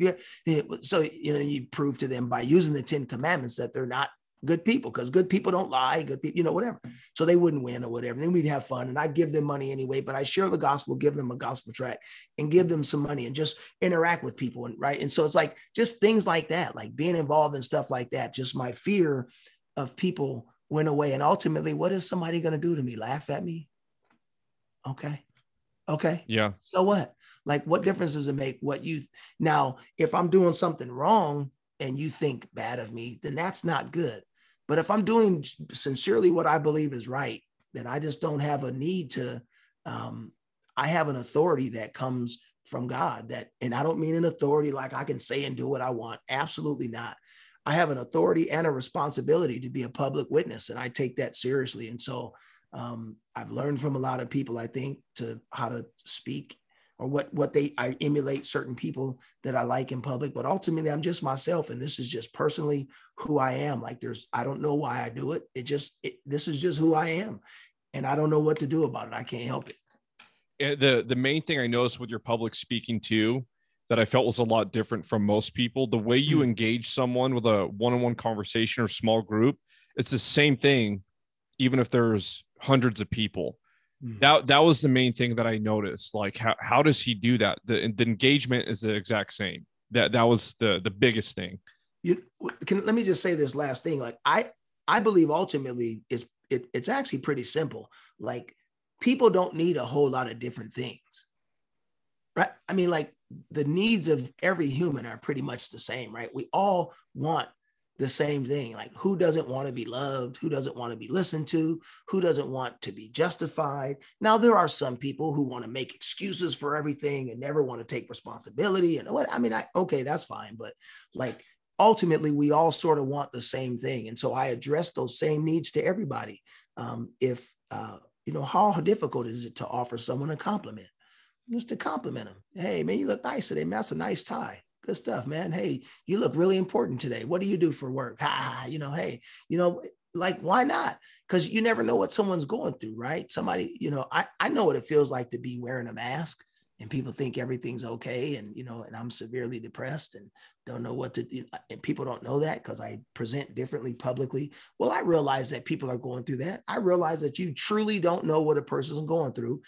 So, you know, you prove to them by using the 10 commandments that they're not good people, because good people don't lie, good people, you know, whatever. So they wouldn't win or whatever. Then we'd have fun and I'd give them money anyway, but I share the gospel, give them a gospel track and give them some money and just interact with people. And right. And so it's like just things like that, like being involved in stuff like that. Just my fear of people went away. And ultimately, what is somebody going to do to me? Laugh at me? Okay. Okay. Yeah. So what? Like, what difference does it make now, if I'm doing something wrong and you think bad of me, then that's not good. But if I'm doing sincerely what I believe is right, then I just don't have a need to, I have an authority that comes from God and I don't mean an authority like I can say and do what I want. Absolutely not. I have an authority and a responsibility to be a public witness, and I take that seriously. And so I've learned from a lot of people, I think, to how to speak or I emulate certain people that I like in public, but ultimately I'm just myself. And this is just personally who I am. Like I don't know why I do it. This is just who I am. And I don't know what to do about it. I can't help it. The main thing I noticed with your public speaking too, that I felt was a lot different from most people, the way you engage someone with a one-on-one conversation or small group, it's the same thing, even if there's hundreds of people. That was the main thing that I noticed. Like, how does he do that? The engagement is the exact same. That was the biggest thing. Let me just say this last thing. Like, I believe ultimately it's actually pretty simple. Like, people don't need a whole lot of different things, right? I mean, like, the needs of every human are pretty much the same, right? We all want the same thing. Like, who doesn't want to be loved? Who doesn't want to be listened to? Who doesn't want to be justified? Now, there are some people who want to make excuses for everything and never want to take responsibility. And what I mean, okay, that's fine. But like, ultimately, we all sort of want the same thing. And so I address those same needs to everybody. How difficult is it to offer someone a compliment? Just to compliment them. Hey, man, you look nice today. Man, that's a nice tie. Good stuff, man. Hey, you look really important today. What do you do for work? Hey, like, why not? Because you never know what someone's going through, right? Somebody, I know what it feels like to be wearing a mask and people think everything's okay. And, and I'm severely depressed and don't know what to do. And people don't know that because I present differently publicly. Well, I realize that people are going through that. I realize that you truly don't know what a person's going through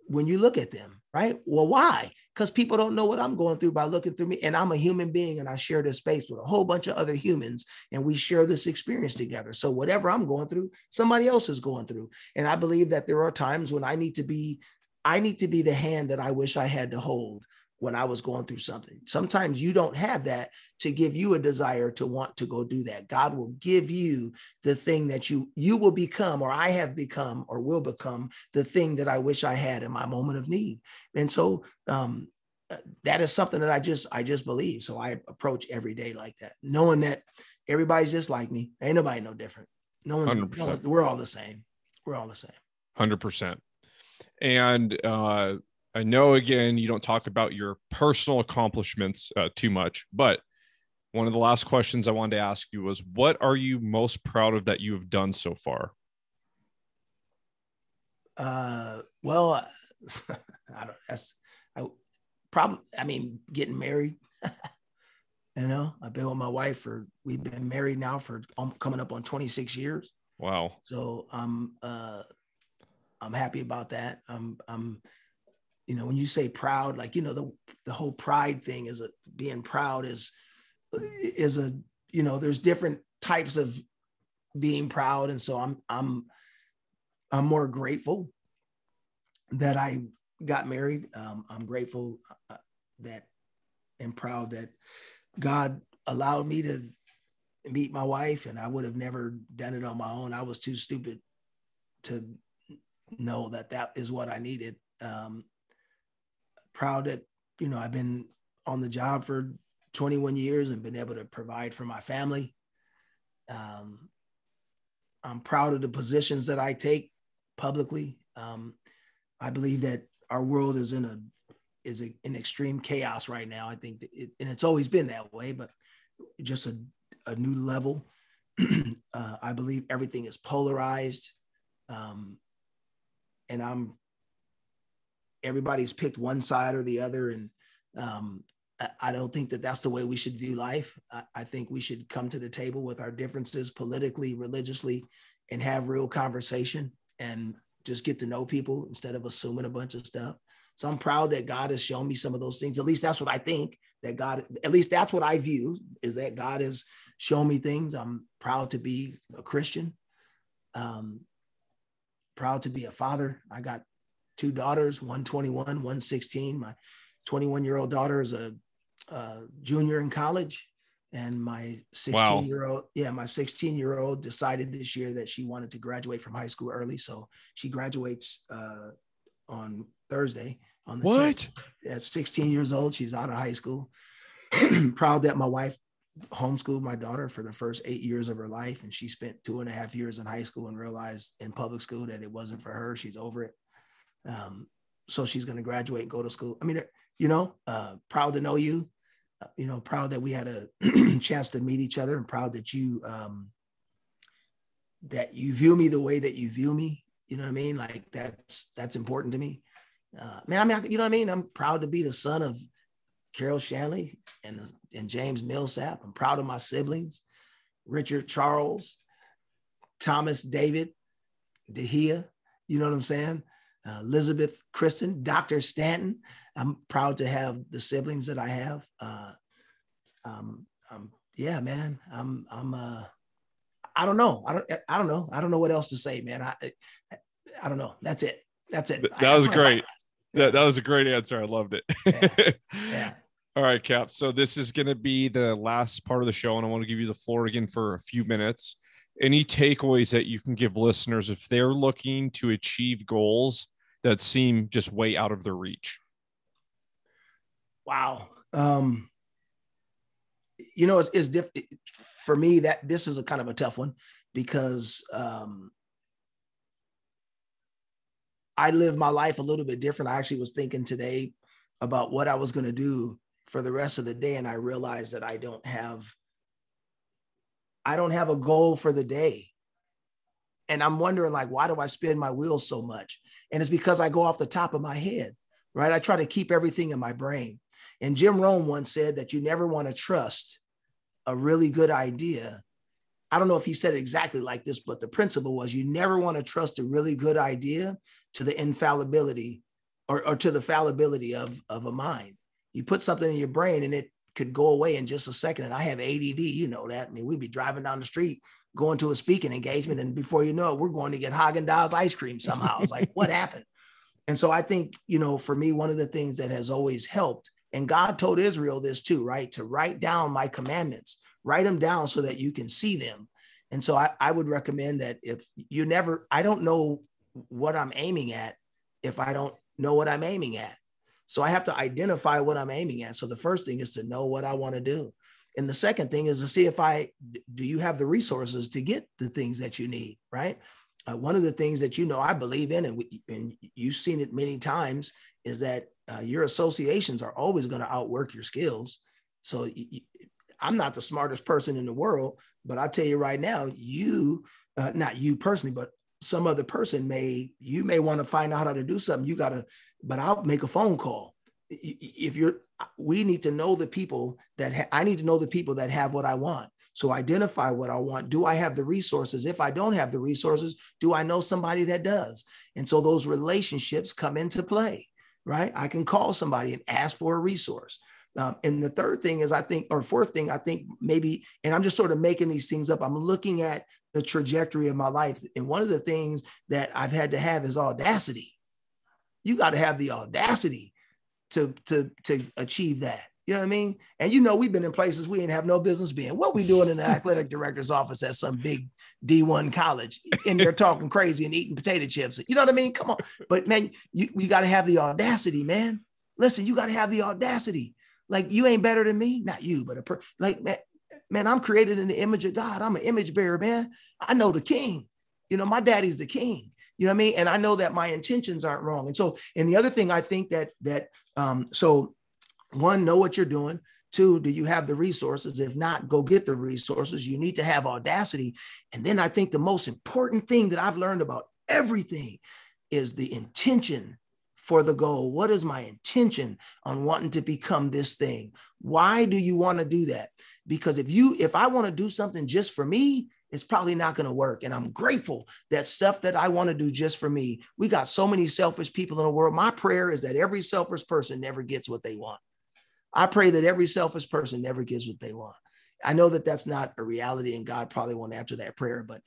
when you look at them, right? Well, why? Because people don't know what I'm going through by looking through me. And I'm a human being and I share this space with a whole bunch of other humans and we share this experience together. So whatever I'm going through, somebody else is going through. And I believe that there are times when I need to be the hand that I wish I had to hold when I was going through something. Sometimes you don't have that to give you a desire to want to go do that. God will give you the thing that you will become, or I have become, or will become the thing that I wish I had in my moment of need. And so that is something that I just believe. So I approach every day like that, knowing that everybody's just like me. Ain't nobody no different. We're all the same. We're all the same. 100%. And I know, again, you don't talk about your personal accomplishments too much, but one of the last questions I wanted to ask you was, what are you most proud of that you have done so far? Well, I mean, getting married. I've been with my wife we've been married now for coming up on 26 years. Wow. So I'm happy about that. When you say proud, like, the whole pride thing being proud is there's different types of being proud. And so I'm more grateful that I got married. I'm grateful and proud that God allowed me to meet my wife, and I would have never done it on my own. I was too stupid to know that is what I needed. Proud that, I've been on the job for 21 years and been able to provide for my family. I'm proud of the positions that I take publicly. I believe that our world is in extreme chaos right now. I think and it's always been that way, but just a new level. I believe everything is polarized. And everybody's picked one side or the other. And I don't think that that's the way we should view life. I think we should come to the table with our differences politically, religiously, and have real conversation and just get to know people instead of assuming a bunch of stuff. So I'm proud that God has shown me some of those things. At least that's what I think, at least that's what I view, is that God has shown me things. I'm proud to be a Christian, proud to be a father. I got 2 daughters, one 21, one 16. My 21-year-old daughter is a junior in college. And my 16-year-old, my 16-year-old decided this year that she wanted to graduate from high school early. So she graduates on Thursday on the 10th. At 16 years old, she's out of high school. Proud that my wife homeschooled my daughter for the first 8 years of her life. And she spent 2.5 years in high school and realized in public school that it wasn't for her. She's over it. So she's going to graduate and go to school. I mean, proud to know you. Proud that we had a chance to meet each other, and proud that you view me the way that you view me. You know what I mean? Like that's important to me. You know what I mean? I'm proud to be the son of Carol Shanley and James Millsap. I'm proud of my siblings, Richard, Charles, Thomas, David, Dehia. You know what I'm saying? Elizabeth, Kristen, Dr. Stanton. I'm proud to have the siblings that I have. Yeah, man. I don't know. I don't know. I don't know what else to say, man. I don't know. That's it. That was great. That was a great answer. I loved it. Yeah. All right, Cap. So this is going to be the last part of the show, and I want to give you the floor again for a few minutes. Any takeaways that you can give listeners if they're looking to achieve goals that seem just way out of their reach? Wow. It's different for me. That this is a kind of a tough one because I live my life a little bit different. I actually was thinking today about what I was going to do for the rest of the day, and I realized that I don't have a goal for the day. And I'm wondering, like, why do I spin my wheels so much? And it's because I go off the top of my head, right? I try to keep everything in my brain. And Jim Rohn once said that you never want to trust a really good idea. I don't know if he said it exactly like this, but the principle was you never want to trust a really good idea to the infallibility or to the fallibility of a mind. You put something in your brain and it could go away in just a second. And I have ADD, you know that. I mean, we'd be driving down the street, going to a speaking engagement, and before you know it, we're going to get Haagen-Dazs ice cream somehow. It's like, what happened? And so I think, for me, one of the things that has always helped, and God told Israel this too, right? To write down my commandments, write them down so that you can see them. And so I would recommend that I don't know what I'm aiming at if I don't know what I'm aiming at. So I have to identify what I'm aiming at. So the first thing is to know what I want to do. And the second thing is to see do you have the resources to get the things that you need, right? One of the things that, I believe in, and you've seen it many times, is that your associations are always going to outwork your skills. So I'm not the smartest person in the world, but I'll tell you right now, not you personally, but some other person you may want to find out how to do something. But I'll make a phone call. We need to know the people I need to know the people that have what I want. So identify what I want. Do I have the resources? If I don't have the resources, do I know somebody that does? And so those relationships come into play, right? I can call somebody and ask for a resource. And the third thing is, fourth thing, I think maybe, and I'm just sort of making these things up. I'm looking at the trajectory of my life. And one of the things that I've had to have is audacity. You got to have the audacity to achieve that. You know what I mean? And we've been in places we ain't have no business being. What we doing in the athletic director's office at some big D1 college, and they're talking crazy and eating potato chips. You know what I mean? Come on. But man, you got to have the audacity, man. Listen, you got to have the audacity. Like, you ain't better than me. Not you, but man, I'm created in the image of God. I'm an image bearer, man. I know the king. My daddy's the king. You know what I mean? And I know that my intentions aren't wrong. And the other thing I think so one, know what you're doing. Two, do you have the resources? If not, go get the resources. You need to have audacity. And then I think the most important thing that I've learned about everything is the intention for the goal. What is my intention on wanting to become this thing? Why do you want to do that? Because if I want to do something just for me, it's probably not going to work. And I'm grateful that stuff that I want to do just for me, we got so many selfish people in the world. My prayer is that every selfish person never gets what they want. I pray that every selfish person never gets what they want. I know that that's not a reality, and God probably won't answer that prayer, but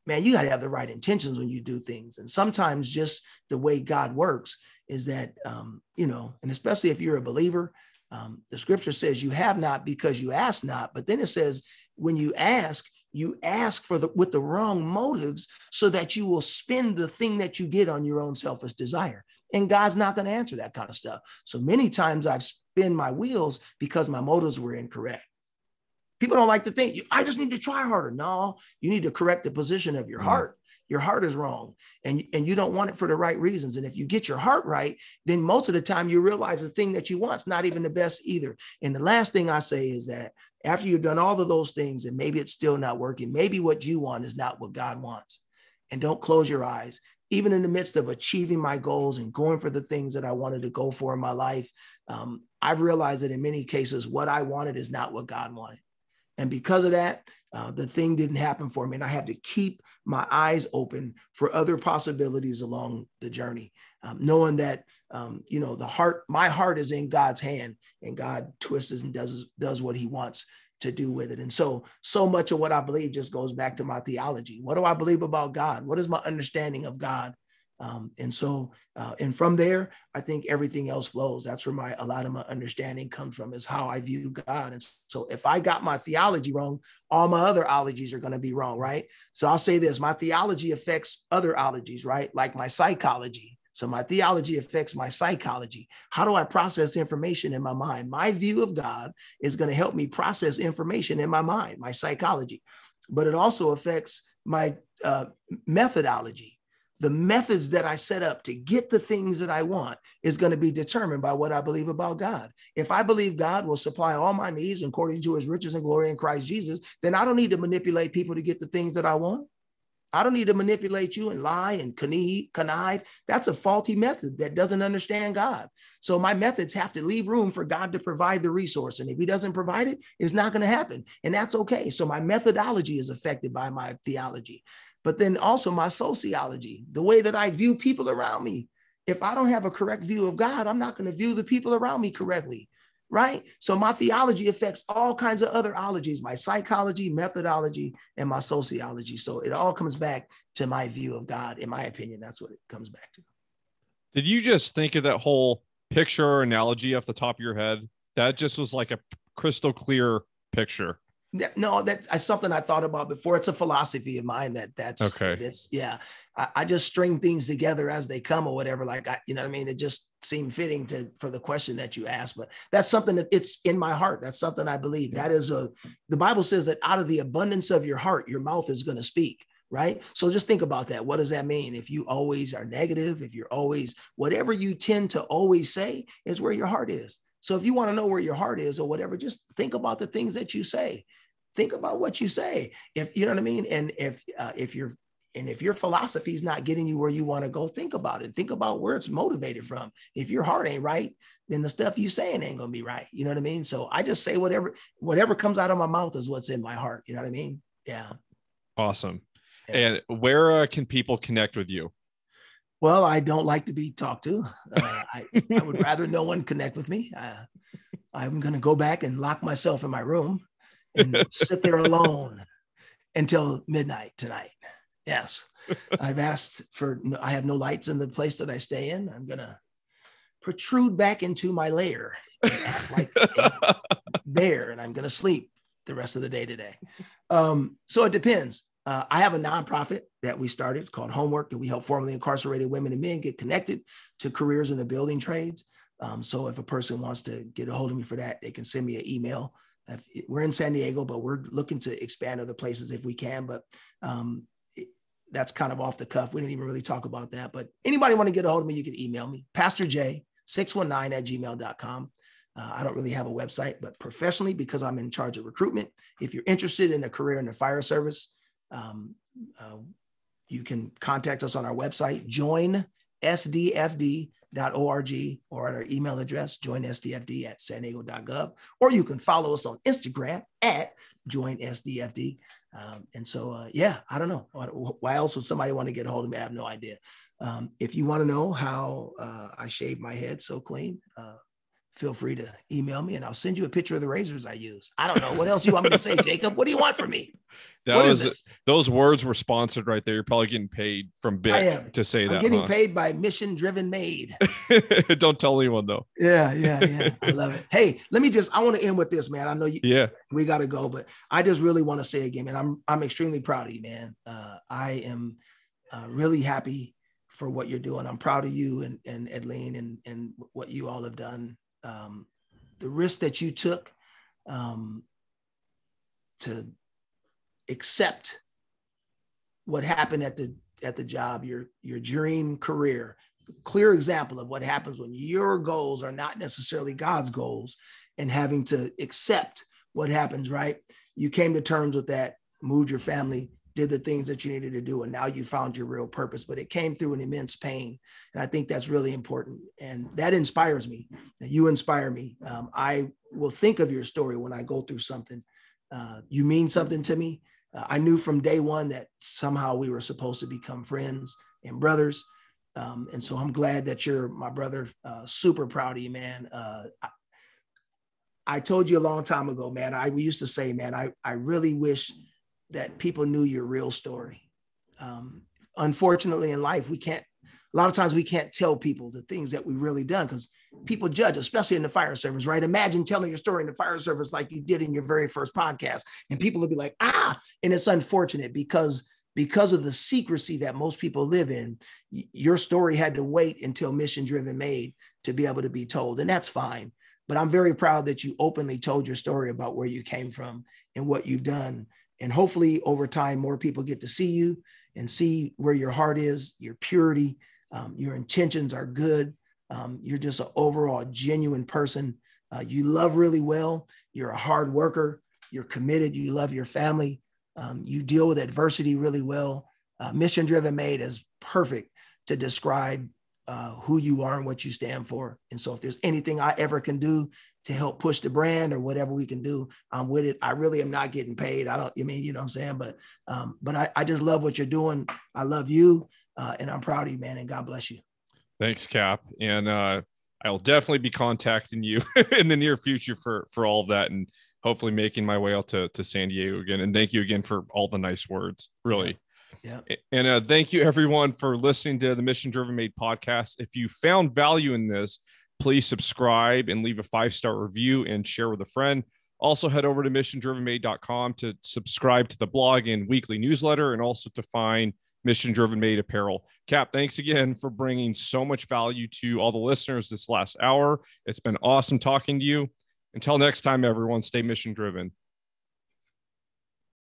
man, you got to have the right intentions when you do things. And sometimes just the way God works is that, and especially if you're a believer, the scripture says you have not because you ask not, but then it says when you ask with the wrong motives so that you will spend the thing that you get on your own selfish desire. And God's not going to answer that kind of stuff. So many times I've spun my wheels because my motives were incorrect. People don't like to think, I just need to try harder. No, you need to correct the position of your heart. Your heart is wrong, and you don't want it for the right reasons. And if you get your heart right, then most of the time you realize the thing that you want is not even the best either. And the last thing I say is that after you've done all of those things and maybe it's still not working, maybe what you want is not what God wants. And don't close your eyes. Even in the midst of achieving my goals and going for the things that I wanted to go for in my life, I've realized that in many cases, what I wanted is not what God wanted. And because of that, the thing didn't happen for me. And I had to keep my eyes open for other possibilities along the journey, knowing that, my heart is in God's hand, and God twists and does what he wants to do with it. And so much of what I believe just goes back to my theology. What do I believe about God? What is my understanding of God? And from there, I think everything else flows. That's where a lot of my understanding comes from, is how I view God. And so if I got my theology wrong, all my other ologies are going to be wrong, right? So I'll say this, my theology affects other ologies, right? Like my psychology. So my theology affects my psychology. How do I process information in my mind? My view of God is going to help me process information in my mind, my psychology, but it also affects my methodology. The methods that I set up to get the things that I want is going to be determined by what I believe about God. If I believe God will supply all my needs according to his riches and glory in Christ Jesus, then I don't need to manipulate people to get the things that I want. I don't need to manipulate you and lie and connive. That's a faulty method that doesn't understand God. So my methods have to leave room for God to provide the resource. And if he doesn't provide it, it's not going to happen. And that's okay. So my methodology is affected by my theology. But then also my sociology, the way that I view people around me. If I don't have a correct view of God, I'm not going to view the people around me correctly, right? So my theology affects all kinds of other ologies, my psychology, methodology, and my sociology. So it all comes back to my view of God. In my opinion, that's what it comes back to. Did you just think of that whole picture or analogy off the top of your head? That just was like a crystal clear picture. No, that's something I thought about before. It's a philosophy of mine that's Okay. it's yeah. I just string things together as they come or whatever. Like you know what I mean? It just seemed fitting for the question that you asked. But that's something that it's in my heart. That's something I believe. Yeah. The Bible says that out of the abundance of your heart, your mouth is going to speak. Right. So just think about that. What does that mean? If you always are negative, if you're always, whatever you tend to always say is where your heart is. So if you want to know where your heart is or whatever, just think about the things that you say. Think about what you say. If you know what I mean, and if your philosophy is not getting you where you want to go, think about it. Think about where it's motivated from. If your heart ain't right, then the stuff you saying ain't gonna be right. You know what I mean? So I just say whatever comes out of my mouth is what's in my heart. You know what I mean? Yeah. Awesome. Yeah. And where can people connect with you? Well, I don't like to be talked to. I would rather no one connect with me. I'm going to go back and lock myself in my room and sit there alone until midnight tonight. Yes. I have no lights in the place that I stay in. I'm going to protrude back into my lair and act like a bear, and I'm going to sleep the rest of the day today. So it depends. I have a nonprofit that we started. It's called Homework, that we help formerly incarcerated women and men get connected to careers in the building trades. So if a person wants to get a hold of me for that, they can send me an email. We're in San Diego, but we're looking to expand other places if we can. But that's kind of off the cuff. We didn't even really talk about that. But anybody want to get a hold of me, you can email me, pastorj619@gmail.com. I don't really have a website, but professionally, because I'm in charge of recruitment, if you're interested in a career in the fire service, you can contact us on our website, joinsdfd.org, or at our email address, joinsdfd@sandiego.gov, or you can follow us on Instagram at joinsdfd. And so, I don't know. Why else would somebody want to get a hold of me? I have no idea. If you want to know how I shave my head so clean, feel free to email me and I'll send you a picture of the razors I use. I don't know. What else you want me to say, Jacob? What do you want from me? Those words were sponsored right there. You're probably getting paid from Bic to say that. I'm getting paid by Mission Driven Made. Don't tell anyone though. Yeah. I love it. Hey, I want to end with this, man. I know we got to go, but I just really want to say again, man, I'm extremely proud of you, man. I am really happy for what you're doing. I'm proud of you and Edleen and what you all have done. The risk that you took to accept what happened at the job, your dream career, clear example of what happens when your goals are not necessarily God's goals, and having to accept what happens, right? You came to terms with that, moved your family, did the things that you needed to do, and now you found your real purpose, but it came through an immense pain. And I think that's really important. And that inspires me. You inspire me. I will think of your story when I go through something. You mean something to me. I knew from day one that somehow we were supposed to become friends and brothers. And so I'm glad that you're my brother. Super proud of you, man. I told you a long time ago, man, we used to say, man, I really wish that people knew your real story. Unfortunately in life, a lot of times we can't tell people the things that we really done because people judge, especially in the fire service, right? Imagine telling your story in the fire service like you did in your very first podcast, and people will be like, and it's unfortunate because of the secrecy that most people live in. Your story had to wait until Mission Driven Made to be able to be told, and that's fine. But I'm very proud that you openly told your story about where you came from and what you've done. And hopefully over time, more people get to see you and see where your heart is, your purity, your intentions are good. You're just an overall genuine person. You love really well. You're a hard worker. You're committed. You love your family. You deal with adversity really well. Mission Driven Made is perfect to describe who you are and what you stand for. And so if there's anything I ever can do to help push the brand or whatever we can do, I'm with it. I really am not getting paid. You know what I'm saying? But I just love what you're doing. I love you and I'm proud of you, man. And God bless you. Thanks, Cap. And I'll definitely be contacting you in the near future for all of that, and hopefully making my way out to San Diego again. And thank you again for all the nice words, really. Yeah. And thank you everyone for listening to the Mission Driven Made podcast. If you found value in this, please subscribe and leave a 5-star review and share with a friend. Also, head over to missiondrivenmade.com to subscribe to the blog and weekly newsletter, and also to find Mission Driven Made apparel. Cap, thanks again for bringing so much value to all the listeners this last hour. It's been awesome talking to you. Until next time, everyone, stay mission driven.